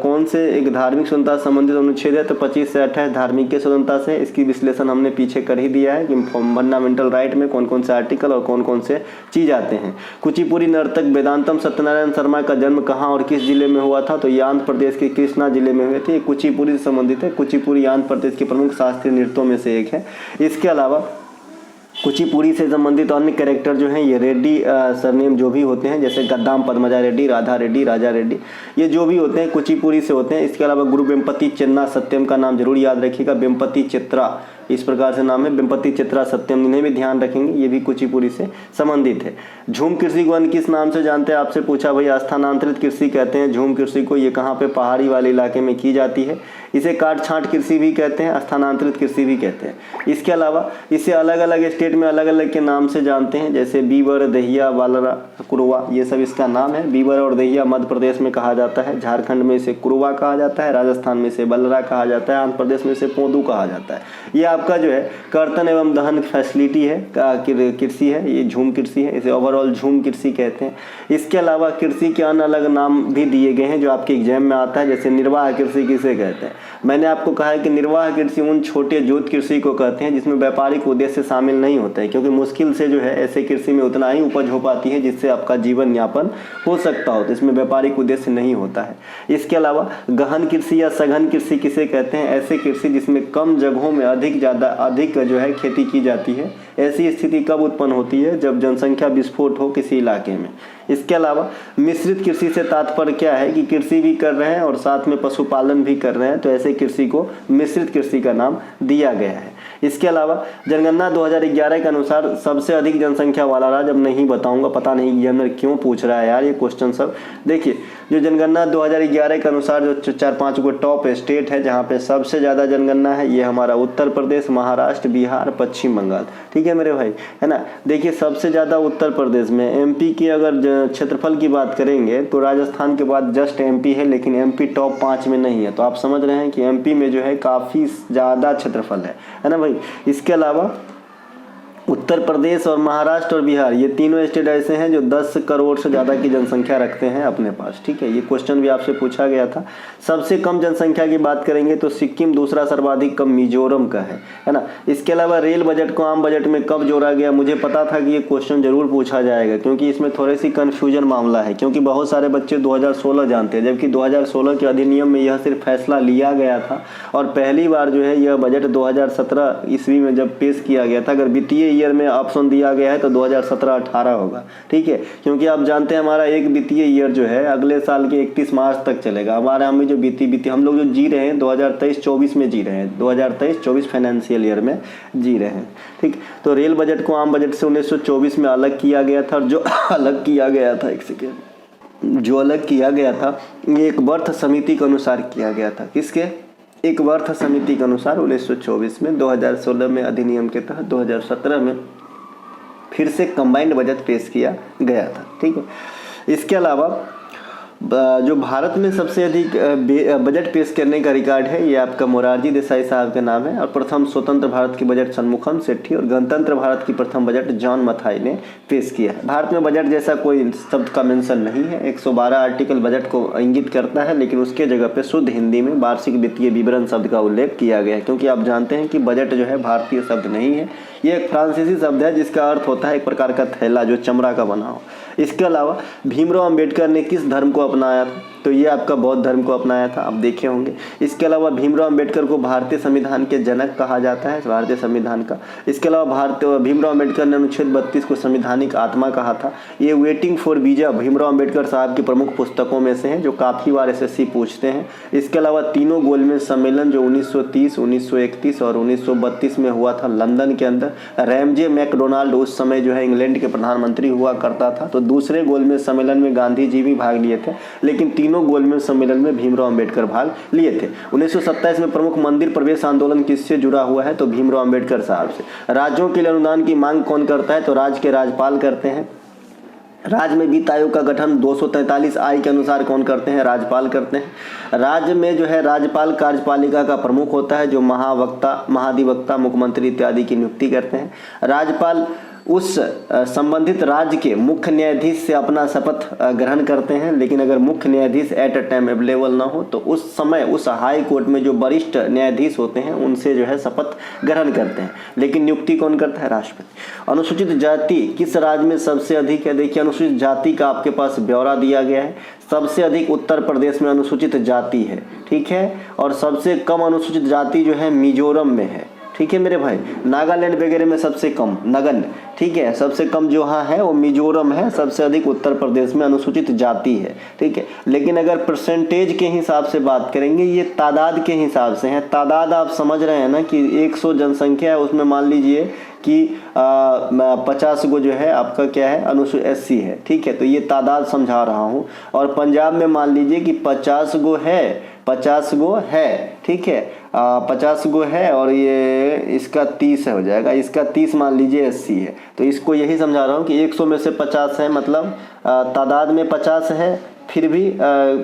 कौन से एक धार्मिक स्वतंत्रता संबंधित अनुच्छेद है? तो 25 से 28 धार्मिक के स्वतंत्रता से। इसकी विश्लेषण हमने पीछे कर ही दिया है कि फंडामेंटल राइट में कौन कौन से आर्टिकल और कौन कौन से चीज आते हैं। कुचिपुड़ी नर्तक वेदांतम सत्यनारायण शर्मा का जन्म कहाँ और किस जिले में हुआ था? तो ये आंध्र प्रदेश के कृष्णा जिले में हुए थे। कुचिपुड़ी से संबंधित है। कुचिपुड़ी आंध्र प्रदेश के प्रमुख शास्त्रीय नृत्यों में से एक है। इसके अलावा कुचिपुड़ी से संबंधित अन्य कैरेक्टर जो हैं ये रेड्डी सरनेम जो भी होते हैं, जैसे गद्दाम पद्मजा रेड्डी, राधा रेड्डी, राजा रेड्डी, ये जो भी होते हैं कुचिपुड़ी से होते हैं। इसके अलावा गुरु वेम्पति चेन्ना सत्यम का नाम जरूर याद रखिएगा। वेम्पति चित्रा इस प्रकार से नाम है, वेम्पति चित्रा सत्यम, इन्हें भी ध्यान रखेंगे, ये भी कुचिपुड़ी से संबंधित है। झूम कृषि को अन्य किस नाम से जानते हैं? आपसे पूछा भाई, स्थानांतरित कृषि कहते हैं झूम कृषि को। ये कहाँ पे? पहाड़ी वाले इलाके में की जाती है। इसे काट छांट कृषि भी कहते हैं, स्थानांतरित कृषि भी कहते हैं। इसके अलावा इसे अलग अलग स्टेट में अलग अलग के नाम से जानते हैं, जैसे बीबर, दहिया, बालरा, कुरवा, ये सब इसका नाम है। बीबर और दहिया मध्य प्रदेश में कहा जाता है, झारखंड में इसे कुरवा कहा जाता है, राजस्थान में इसे बलरा कहा जाता है, आंध्र प्रदेश में इसे पोदू कहा जाता है। ये आपका जो है कर्तन एवं दहन फैसिलिटी है, कृषि है, ये झूम कृषि है, इसे ओवरऑल झूम कृषि कहते हैं। इसके अलावा कृषि के अन्य अलग नाम भी दिए गए हैं जो आपके एग्जाम में आता है, जैसे निर्वाह कृषि किसे कहते हैं? मैंने आपको कहा है कि निर्वाह कृषि उन छोटे जोत कृषि को कहते हैं जिसमें व्यापारिक उद्देश्य शामिल नहीं होता है, क्योंकि मुश्किल से जो है ऐसे कृषि में उतना ही उपज हो पाती है जिससे आपका जीवन यापन हो सकता हो, तो इसमें व्यापारिक उद्देश्य नहीं होता है। इसके अलावा गहन कृषि या सघन कृषि किसे कहते हैं? ऐसे कृषि जिसमें कम जगहों में अधिक जो है खेती की जाती है। ऐसी स्थिति कब उत्पन्न होती है? जब जनसंख्या विस्फोट हो किसी इलाके में। इसके अलावा मिश्रित कृषि से तात्पर्य क्या है कि कृषि भी कर रहे हैं और साथ में पशुपालन भी कर रहे हैं, तो ऐसे कृषि को मिश्रित कृषि का नाम दिया गया है। इसके अलावा जनगणना 2011 के अनुसार सबसे अधिक जनसंख्या वाला राज्य, अब नहीं बताऊंगा, पता नहीं एग्जामिनर क्यों पूछ रहा है यार ये क्वेश्चन सब। देखिए जो जनगणना 2011 के अनुसार जो 4-5 को टॉप स्टेट है जहाँ पे सबसे ज़्यादा जनगणना है, ये हमारा उत्तर प्रदेश, महाराष्ट्र, बिहार, पश्चिम बंगाल, ठीक है मेरे भाई, है ना। देखिए सबसे ज़्यादा उत्तर प्रदेश में। MP की अगर क्षेत्रफल की बात करेंगे तो राजस्थान के बाद जस्ट MP है, लेकिन MP टॉप 5 में नहीं है। तो आप समझ रहे हैं कि MP में जो है काफ़ी ज़्यादा क्षेत्रफल है ना भाई। इसके अलावा उत्तर प्रदेश और महाराष्ट्र और बिहार, ये तीनों स्टेट ऐसे हैं जो 10 करोड़ से ज़्यादा की जनसंख्या रखते हैं अपने पास, ठीक है। ये क्वेश्चन भी आपसे पूछा गया था। सबसे कम जनसंख्या की बात करेंगे तो सिक्किम, दूसरा सर्वाधिक कम मिजोरम का है ना। इसके अलावा रेल बजट को आम बजट में कब जोड़ा गया? मुझे पता था कि ये क्वेश्चन जरूर पूछा जाएगा, क्योंकि इसमें थोड़ी सी कन्फ्यूजन मामला है, क्योंकि बहुत सारे बच्चे 2016 जानते हैं, जबकि 2016 के अधिनियम में यह सिर्फ फैसला लिया गया था और पहली बार जो है यह बजट 2017 ईस्वी में जब पेश किया गया था। अगर वित्तीय ईयर में ऑप्शन दिया गया है तो 2017-18 होगा, ठीक है, क्योंकि आप जानते हैं हमारा एक वित्तीय ईयर जो है अगले साल के 31 मार्च तक चलेगा। हमारे यहाँ में जो बीती हम लोग जो जी रहे हैं 2023-24 में जी रहे हैं, 2023-24 फाइनेंशियल ईयर में जी रहे हैं, ठीक। तो रेल बजट को आम बजट से 1924 में अलग किया गया था, और जो अलग किया गया था, एक सेकेंड, जो अलग किया गया था ये एक वर्थ समिति के अनुसार किया गया था। किसके? एक वर्थ समिति के अनुसार 1924 में। 2016 में अधिनियम के तहत 2017 में फिर से कंबाइंड बजट पेश किया गया था, ठीक है। इसके अलावा जो भारत में सबसे अधिक बजट पेश करने का रिकॉर्ड है ये आपका मोरारजी देसाई साहब के नाम है, और प्रथम स्वतंत्र भारत की बजट शनमुखम सेठी और गणतंत्र भारत की प्रथम बजट जॉन मथाई ने पेश किया है। भारत में बजट जैसा कोई शब्द का मेंशन नहीं है, 112 आर्टिकल बजट को इंगित करता है, लेकिन उसके जगह पे शुद्ध हिंदी में वार्षिक वित्तीय विवरण शब्द का उल्लेख किया गया है, क्योंकि आप जानते हैं कि बजट जो है भारतीय शब्द नहीं है, ये एक फ्रांसीसी शब्द है जिसका अर्थ होता है एक प्रकार का थैला जो चमड़ा का बना हो। इसके अलावा भीमराव अंबेडकर ने किस धर्म को अपनाया था? तो ये आपका बौद्ध धर्म को अपनाया था, आप देखे होंगे। इसके अलावा भीमराव अंबेडकर को भारतीय संविधान के जनक कहा जाता है, भारतीय संविधान का। इसके अलावा भीमराव अंबेडकर ने अनुच्छेद 32 को संवैधानिक आत्मा कहा था। ये waiting for visa Bhimrao Ambedkar साहब की प्रमुख पुस्तकों में से हैं जो काफ़ी बार SSC पूछते हैं। इसके अलावा तीनों गोलमेज सम्मेलन जो 1930, 1931 और 1932 में हुआ था लंदन के अंदर, रैमजे मैकडोनाल्ड उस समय जो है इंग्लैंड के प्रधानमंत्री हुआ करता था, तो दूसरे गोलमेज सम्मेलन में गांधी जी भी भाग लिए थे, लेकिन तीनों गोलमेज सम्मेलन में भीमराव अंबेडकर भाग लिए थे। 1927 में प्रमुख मंदिर प्रवेश आंदोलन किससे जुड़ा हुआ है? तो भीमराव अंबेडकर साहब से। राज्यों के लिए अनुदान की मांग कौन करता है? तो राज्य के राज्यपाल करते हैं। राज्य में वित्त आयोग का गठन 243 आई के अनुसार कौन करते हैं? राज्यपाल करते हैं। राज्य में जो है राज्यपाल कार्यपालिका का प्रमुख होता है जो महावक्ता, महाधिवक्ता, मुख्यमंत्री इत्यादि की नियुक्ति करते हैं। राज्यपाल उस संबंधित राज्य के मुख्य न्यायाधीश से अपना शपथ ग्रहण करते हैं, लेकिन अगर मुख्य न्यायाधीश एट अ टाइम अवेलेबल ना हो तो उस समय उस हाई कोर्ट में जो वरिष्ठ न्यायाधीश होते हैं उनसे जो है शपथ ग्रहण करते हैं, लेकिन नियुक्ति कौन करता है? राष्ट्रपति। अनुसूचित जाति किस राज्य में सबसे अधिक है? देखिए अनुसूचित जाति का आपके पास ब्यौरा दिया गया है। सबसे अधिक उत्तर प्रदेश में अनुसूचित जाति है, ठीक है, और सबसे कम अनुसूचित जाति जो है मिजोरम में है, ठीक है मेरे भाई। नागालैंड वगैरह में सबसे कम नगन, ठीक है, सबसे कम जो हाँ है वो मिजोरम है, सबसे अधिक उत्तर प्रदेश में अनुसूचित जाति है, ठीक है। लेकिन अगर परसेंटेज के हिसाब से बात करेंगे ये तादाद के हिसाब से है। तादाद आप समझ रहे हैं ना कि 100 जनसंख्या है, उसमें मान लीजिए कि 50 गो जो है आपका क्या है अनुसूचित SC है, ठीक है, तो ये तादाद समझा रहा हूँ। और पंजाब में मान लीजिए कि 50 गो है, ठीक है, 50 गो है, और ये इसका 30 हो जाएगा, इसका 30 मान लीजिए SC है, तो इसको यही समझा रहा हूँ कि 100 में से 50 है, मतलब तादाद में 50 है, फिर भी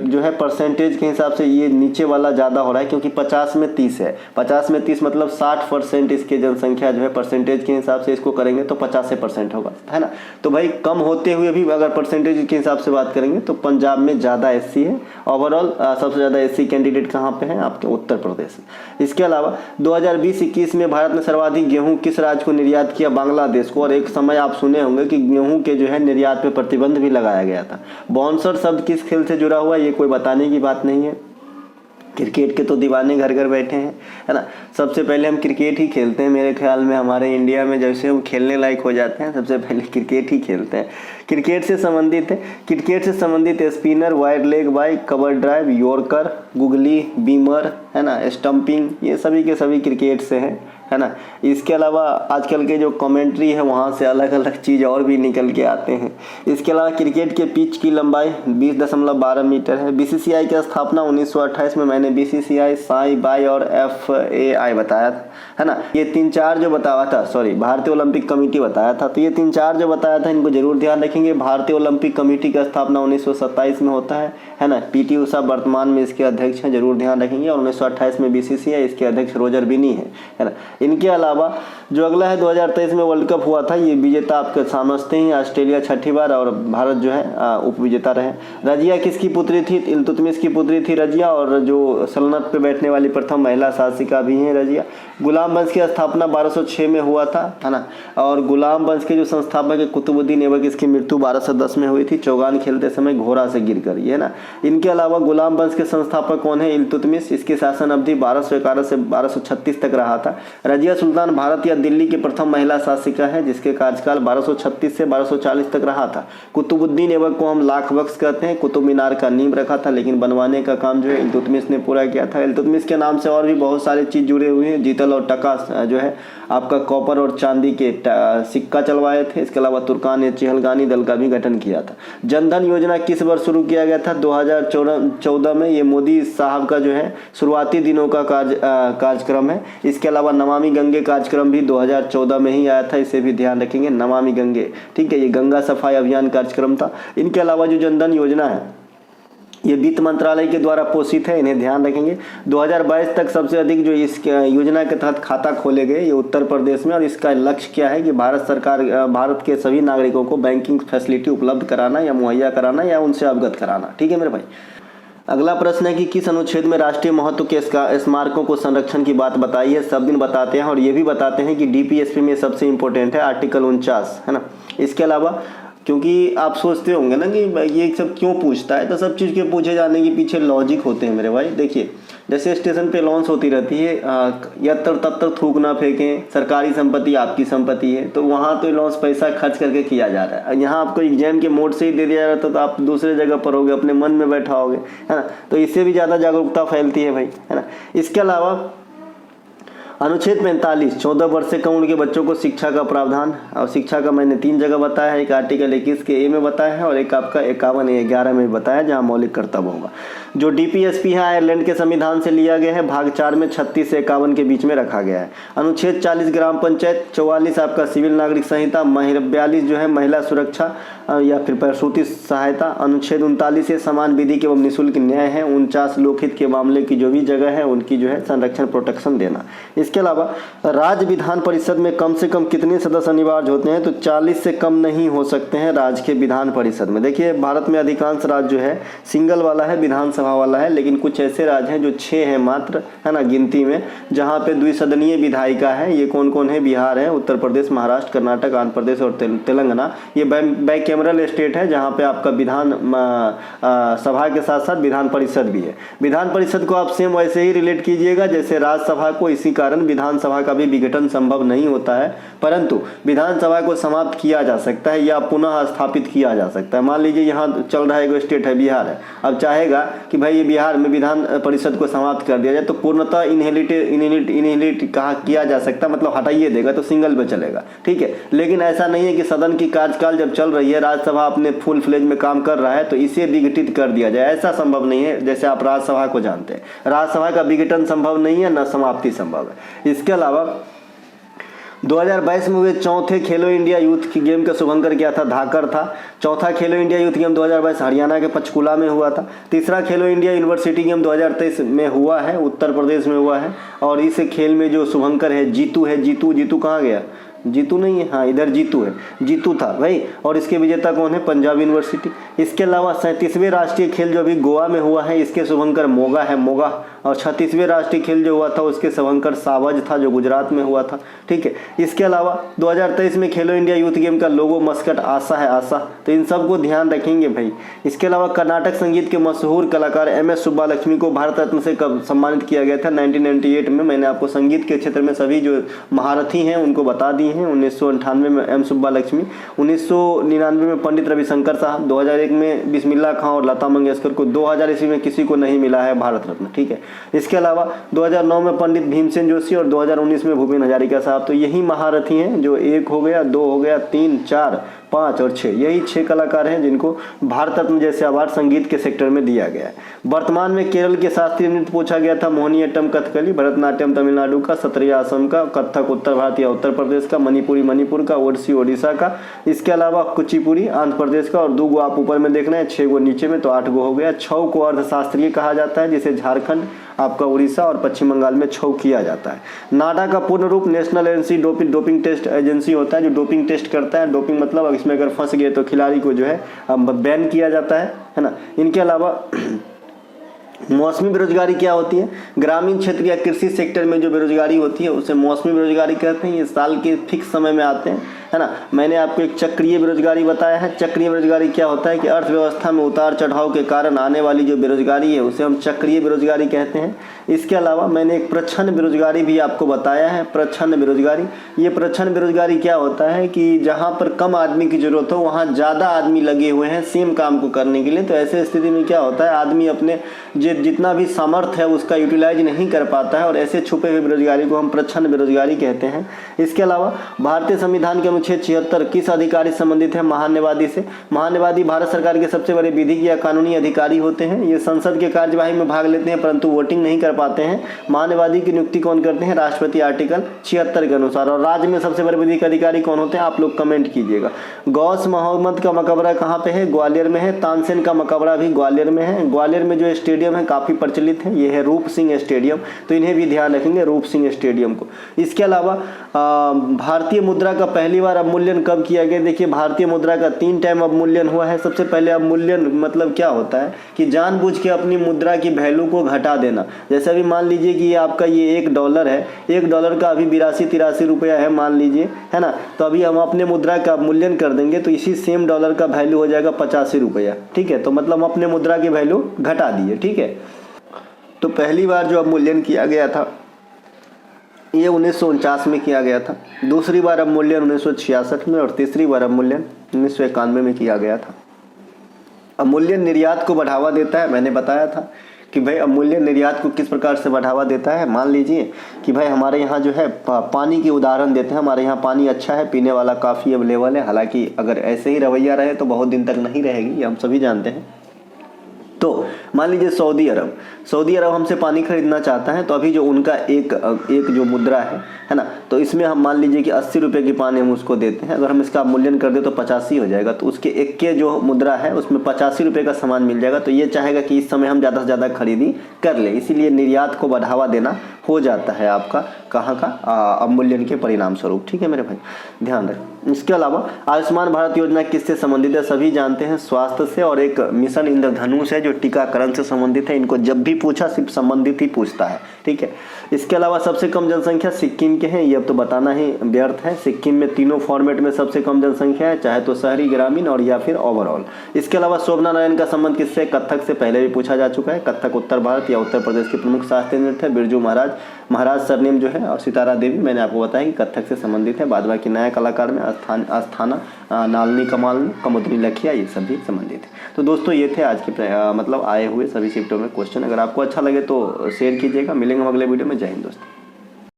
जो है परसेंटेज के हिसाब से ये नीचे वाला ज़्यादा हो रहा है, क्योंकि 50 में 30 है, 50 में 30 मतलब 60% इसके जनसंख्या जो है परसेंटेज के हिसाब से इसको करेंगे तो 50% होगा, है ना। तो भाई कम होते हुए भी अगर परसेंटेज के हिसाब से बात करेंगे तो पंजाब में ज़्यादा SC है। ओवरऑल सबसे ज़्यादा SC कैंडिडेट कहाँ पे हैं? आपके उत्तर प्रदेश में। इसके अलावा 2020-21 में भारत ने सर्वाधिक गेहूँ किस राज्य को निर्यात किया? बांग्लादेश को। और एक समय आप सुने होंगे कि गेहूँ के जो है निर्यात पर प्रतिबंध भी लगाया गया था। बाउंसर शब्द किस खेल से जुड़ा हुआ? ये कोई बताने की बात नहीं है। क्रिकेट के तो दीवाने घर घर बैठे हैं, है ना। सबसे पहले हम क्रिकेट ही खेलते हैं, मेरे ख्याल में हमारे इंडिया में जैसे हम खेलने लायक हो जाते हैं सबसे पहले क्रिकेट ही खेलते हैं। क्रिकेट से संबंधित spinner, wide leg bye, cover drive, yorker, googly, Beamer, है ना, स्टंपिंग, ये सभी के सभी क्रिकेट से हैं, है ना। इसके अलावा आजकल के जो कमेंट्री है वहाँ से अलग अलग चीज़ और भी निकल के आते हैं। इसके अलावा क्रिकेट के पिच की लंबाई 20.12 मीटर है। BCCI की स्थापना 1928 में, मैंने BCCI, साई, बाई और FAI बताया था, है ना। ये 3-4 जो बताया था, सॉरी भारतीय ओलंपिक कमेटी बताया था, तो ये 3-4 जो बताया था इनको जरूर ध्यान रखेंगे। भारतीय ओलंपिक कमेटी की स्थापना 1927 में होता है ना। PT उषा वर्तमान में इसके अध्यक्ष हैं, जरूर ध्यान रखेंगे। और 1928 में BCCI, इसके अध्यक्ष रोजर बिनी है ना। इनके अलावा जो अगला है 2023 में वर्ल्ड कप हुआ था, ये विजेता आपके समझते हैं ऑस्ट्रेलिया 6ठी बार, और भारत जो है उप विजेता रहे। रजिया किसकी पुत्री थी? इल्तुतमिश की पुत्री थी रजिया, और जो सल्तनत पे बैठने वाली प्रथम महिला शासिका भी हैं रजिया। गुलाम वंश की स्थापना 1206 में हुआ था, है ना। और गुलाम वंश के जो संस्थापक है कुतुबुद्दीन ऐबक, इसकी मृत्यु 1210 में हुई थी, चौगान खेलते समय घोड़ा से गिरकर, ये है ना। इनके अलावा गुलाम वंश के संस्थापक कौन है? इल्तुतमिश। इसके साथ शासन अवधि 1211 से 1236 तक रहा था। रजिया सुल्तान भारत या दिल्ली की प्रथम महिला शासिका है जिसके कार्यकाल 1236 से 1240 तक रहा था। कुतुबुद्दीन ऐबक को हम लाख बख्श कहते हैं। कुतुब मीनार का नींव रखा था, लेकिन बनवाने का काम जो है इल्तुतमिश ने पूरा किया था। इल्तुतमिश के नाम से और भी बहुत सारे चीज़ जुड़े हुए हैं। जीतल और टका जो है आपका कॉपर और चांदी के सिक्का चलवाए थे। इसके अलावा तुर्कान ने चहलगानी दल का भी गठन किया था। जनधन योजना किस वर्ष शुरू किया गया था? 2014 में। ये मोदी साहब का जो है शुरुआती दिनों का कार्यक्रम है। इसके अलावा नमामि गंगे कार्यक्रम भी 2014 में ही आया था, इसे भी ध्यान रखेंगे, नमामि गंगे, ठीक है, ये गंगा सफाई अभियान कार्यक्रम था। इनके अलावा जो जनधन योजना है ये वित्त मंत्रालय के द्वारा पोषित है, इन्हें ध्यान रखेंगे। 2022 तक सबसे अधिक जो इस योजना के तहत खाता खोले गए ये उत्तर प्रदेश में, और इसका लक्ष्य क्या है कि भारत के सभी नागरिकों को बैंकिंग फैसिलिटी उपलब्ध कराना या मुहैया कराना या उनसे अवगत कराना। ठीक है मेरे भाई। अगला प्रश्न है कि किस अनुच्छेद में राष्ट्रीय महत्व के स्मारकों को संरक्षण की बात बताई है? सब दिन बताते हैं और ये भी बताते हैं कि डीपीएसपी में सबसे इंपॉर्टेंट है आर्टिकल 49, है ना। इसके अलावा क्योंकि आप सोचते होंगे ना कि ये सब क्यों पूछता है, तो सब चीज़ के पूछे जाने के पीछे लॉजिक होते हैं मेरे भाई। देखिए, जैसे स्टेशन पे लॉन्च होती रहती है, यत्र तत्र थूक ना फेंकें, सरकारी संपत्ति आपकी संपत्ति है, तो वहाँ तो लॉन्च पैसा खर्च करके किया जा रहा है। यहाँ आपको एग्जाम के मोड से ही दे दिया जाता तो आप दूसरे जगह पर होगे, अपने मन में बैठा होगे, है ना। तो इससे भी ज़्यादा जागरूकता फैलती है भाई, है ना। इसके अलावा अनुच्छेद 45 14 वर्ष से कम उम्र के बच्चों को शिक्षा का प्रावधान, और शिक्षा का मैंने 3 जगह बताया है। एक आर्टिकल 21 के ए में बताया है और एक आपका 51A11 में बताया जहां मौलिक कर्तव्य होगा। जो डीपीएसपी है आयरलैंड के संविधान से लिया गया है, भाग 4 में 36 से 51 के बीच में रखा गया है। अनुच्छेद 40 ग्राम पंचायत, 44 आपका सिविल नागरिक संहिता, 42 जो है महिला सुरक्षा या फिर प्रसूति सहायता, अनुच्छेद 39 समान विधिक एवं निःशुल्क न्याय है, 49 लोकहित के मामले की जो भी जगह है उनकी जो है संरक्षण प्रोटेक्शन देना। इसके अलावा राज्य विधान परिषद में कम से कम कितने सदस्य अनिवार्य होते हैं? तो 40 से कम नहीं हो सकते हैं राज्य के विधान परिषद में। देखिए, भारत में अधिकांश राज्य जो है सिंगल वाला है, विधानसभा वाला है, लेकिन कुछ ऐसे राज्य हैं जो 6 हैं मात्र, है ना, गिनती में, जहाँ पे द्विसदनीय विधायिका है। ये कौन कौन है? बिहार है, उत्तर प्रदेश, महाराष्ट्र, कर्नाटक, आंध्र प्रदेश और तेलंगाना। ये बाइकैमरल स्टेट है जहाँ पे आपका विधान सभा के साथ साथ विधान परिषद भी है। विधान परिषद को आप सेम वैसे ही रिलेट कीजिएगा जैसे राज्यसभा को। इसी कारण विधानसभा का भी विघटन संभव नहीं होता है, परंतु विधानसभा को समाप्त किया जा सकता है या पुनः स्थापित किया जा सकता है। मान लीजिए यहाँ चल रहा है, एक स्टेट है बिहार है, अब चाहेगा कि भाई ये बिहार में विधान परिषद को समाप्त कर दिया जाए, तो पूर्णतः इनहेरिट कहा किया जा सकता है, मतलब हटाइए देगा तो सिंगल पे चलेगा, ठीक है। लेकिन ऐसा नहीं है कि सदन की कार्यकाल जब चल रही है, राज्यसभा अपने फुल फ्लेज में काम कर रहा है तो इसे विघटित कर दिया जाए, ऐसा संभव नहीं है। जैसे आप राज्यसभा को जानते हैं, राज्यसभा का विघटन संभव नहीं है, न समाप्ति संभव है। इसके अलावा 2022 में हुए चौथे खेलो इंडिया यूथ की गेम का शुभंकर क्या था? धाकर था। चौथा खेलो इंडिया यूथ गेम 2022 हरियाणा के पंचकुला में हुआ था। तीसरा खेलो इंडिया यूनिवर्सिटी गेम 2023 में हुआ है, उत्तर प्रदेश में हुआ है। और इस खेल में जो शुभंकर है, जीतू कहाँ गया? जीतू नहीं है, हाँ इधर जीतू है, जीतू था भाई। और इसके विजेता कौन है? पंजाब यूनिवर्सिटी। इसके अलावा 37वें राष्ट्रीय खेल जो अभी गोवा में हुआ है, इसके शुभंकर मोगा है, मोगा। और 36वें राष्ट्रीय खेल जो हुआ था उसके शुभंकर सावज था, जो गुजरात में हुआ था, ठीक है। इसके अलावा 2023 में खेलो इंडिया यूथ गेम का लोगो मस्कट आशा है, आशा, तो इन सब को ध्यान रखेंगे भाई। इसके अलावा कर्नाटक संगीत के मशहूर कलाकार MS सुब्बालक्ष्मी को भारत रत्न से कब सम्मानित किया गया था? 1998 में। मैंने आपको संगीत के क्षेत्र में सभी जो महारथी हैं उनको बता दिए हैं। 1998 में M सुब्बालक्ष्मी, 1999 में पंडित रविशंकर साहब, 2001 में बिस्मिल्लाह खां और लता मंगेशकर को, 2000 ईस्वी में किसी को नहीं मिला है भारत रत्न, ठीक है। इसके अलावा 2009 में पंडित भीमसेन जोशी और 2019 में भूपेन हजारिका साहब। तो यही महारथी हैं, जो 1 हो गया, 2 हो गया, 3, 4, 5 और 6, यही 6 कलाकार हैं जिनको भारत रत्न जैसे अवार्ड संगीत के सेक्टर में दिया गया है। वर्तमान में केरल के शास्त्रीय नृत्य पूछा गया था, मोहिनीअट्टम कथकली, भरतनाट्यम तमिलनाडु का, सत्रिया असम का, कथक उत्तर भारत या उत्तर प्रदेश का, मणिपुरी मणिपुर का, ओडिसी ओडिशा का। इसके अलावा कुचिपुड़ी आंध्र प्रदेश का। और 2 गो आप ऊपर में देखना है, 6 गो नीचे में, तो 8 गो हो गया। छऊ को अर्धशास्त्रीय कहा जाता है, जिसे झारखंड, आपका उड़ीसा और पश्चिम बंगाल में छऊ किया जाता है। नाडा का पूर्ण रूप national agency doping test agency होता है, जो डोपिंग टेस्ट करता है। डोपिंग मतलब इसमें अगर फंस गए तो खिलाड़ी को जो है बैन किया जाता है ना। इनके अलावा मौसमी बेरोजगारी क्या होती है? ग्रामीण क्षेत्र या कृषि सेक्टर में जो बेरोजगारी होती है उसे मौसमी बेरोजगारी कहते हैं। ये साल के फिक्स समय में आते हैं, है ना। मैंने आपको एक चक्रीय बेरोजगारी बताया है। चक्रीय बेरोजगारी क्या होता है कि अर्थव्यवस्था में उतार चढ़ाव के कारण आने वाली जो बेरोजगारी है उसे हम चक्रीय बेरोजगारी कहते हैं। इसके अलावा मैंने एक प्रच्छन्न बेरोजगारी भी आपको बताया है। प्रच्छन्न बेरोजगारी, ये प्रच्छन्न बेरोजगारी क्या होता है कि जहाँ पर कम आदमी की जरूरत हो वहाँ ज़्यादा आदमी लगे हुए हैं सेम काम को करने के लिए। तो ऐसे स्थिति में क्या होता है, आदमी अपने जितना भी सामर्थ्य है उसका यूटिलाइज नहीं कर पाता है, और ऐसे छुपे हुए बेरोजगारी को हम प्रच्छन्न बेरोजगारी कहते हैं। इसके अलावा भारतीय संविधान के अनुच्छेद 76 किस अधिकारी से संबंधित है? महान्यवादी से। महान्यवादी भारत सरकार के सबसे बड़े विधिक या कानूनी अधिकारी होते हैं। ये संसद के कार्यवाही में भाग लेते हैं परंतु वोटिंग नहीं कर पाते हैं। महान्यवादी की नियुक्ति कौन करते हैं? राष्ट्रपति, आर्टिकल 76 के अनुसार। और राज्य में सबसे बड़े विधिक अधिकारी कौन होते हैं? आप लोग कमेंट कीजिएगा। गौस मोहम्मद का मकबरा कहाँ पे है? ग्वालियर में है। तानसेन का मकबरा भी ग्वालियर में है। ग्वालियर में जो स्टेडियम है काफी प्रचलित है, ये है रूप सिंह स्टेडियम, तो इन्हें भी ध्यान रखेंगे, रूप सिंह स्टेडियम को। इसके अलावा भारतीय मुद्रा का पहली बार अवमूल्यन कब किया गया? देखिए, भारतीय मुद्रा का 3 टाइम अवमूल्यन हुआ है। सबसे पहले अवमूल्यन मतलब क्या होता है कि जानबूझ के अपनी मुद्रा की वैल्यू को घटा देना। जैसे अभी मान लीजिए कि आपका ये $1 है, $1 का अभी 82-83 रुपया है मान लीजिए, है ना। तो अभी हम अपने मुद्रा का अवमूल्यन कर देंगे तो इसी सेम डॉलर का वैल्यू हो जाएगा 85 रुपया, ठीक है। तो मतलब अपने मुद्रा की वैल्यू घटा दिए, ठीक है। तो पहली बार जो अवमूल्यन किया गया था ये 1949 में किया गया था। दूसरी बार अवमूल्यन 1966 में, और तीसरी बार अवमूल्यन 1991 में किया गया था। अवमूल्यन निर्यात को बढ़ावा देता है। मैंने बताया था कि भाई अवमूल्यन निर्यात को किस प्रकार से बढ़ावा देता है। मान लीजिए कि भाई हमारे यहाँ जो है पानी के उदाहरण देते हैं। हमारे यहाँ पानी अच्छा है, पीने वाला काफ़ी अवेलेबल है। हालांकि अगर ऐसे ही रवैया रहे तो बहुत दिन तक नहीं रहेगी, ये हम सभी जानते हैं। तो मान लीजिए सऊदी अरब हमसे पानी खरीदना चाहता है, तो अभी जो उनका एक जो मुद्रा है ना, तो इसमें हम मान लीजिए कि 80 रुपये की पानी हम उसको देते हैं। अगर हम इसका मूल्यन कर दे तो 85 हो जाएगा, तो उसके एक के जो मुद्रा है उसमें 85 रुपये का सामान मिल जाएगा। तो ये चाहेगा कि इस समय हम ज़्यादा से ज़्यादा खरीदी कर ले, इसीलिए निर्यात को बढ़ावा देना हो जाता है आपका कहाँ का अवमूल्यन के परिणाम स्वरूप, ठीक है मेरे भाई, ध्यान रखें। इसके अलावा आयुष्मान भारत योजना किससे संबंधित है? सभी जानते हैं, स्वास्थ्य से। और एक मिशन इंद्रधनुष है जो टीकाकरण से संबंधित है। इनको जब भी पूछा सिर्फ संबंधित ही पूछता है, ठीक है। इसके अलावा सबसे कम जनसंख्या सिक्किम के हैं, ये अब तो बताना ही व्यर्थ है। सिक्किम में तीनों फॉर्मेट में सबसे कम जनसंख्या है, चाहे तो शहरी, ग्रामीण और या फिर ओवरऑल। इसके अलावा शोभना नारायण का संबंध किससे? कथक से, पहले भी पूछा जा चुका है। कथक उत्तर भारत या उत्तर प्रदेश के प्रमुख शास्त्रीय नृत्य है। बिरजू महाराज सरनेम जो है, और सितारा देवी मैंने आपको बताया कि कथक से संबंधित है। बाद बाकी नया कलाकार में आस्थाना, नालनी कमालनी, कमुदनी लखिया, ये सभी संबंधित है। तो दोस्तों ये थे आज के मतलब आए हुए सभी शिफ्टों में क्वेश्चन। अगर आपको अच्छा लगे तो शेयर कीजिएगा। मिलेंगे हम अगले वीडियो में। जय हिंद दोस्तों।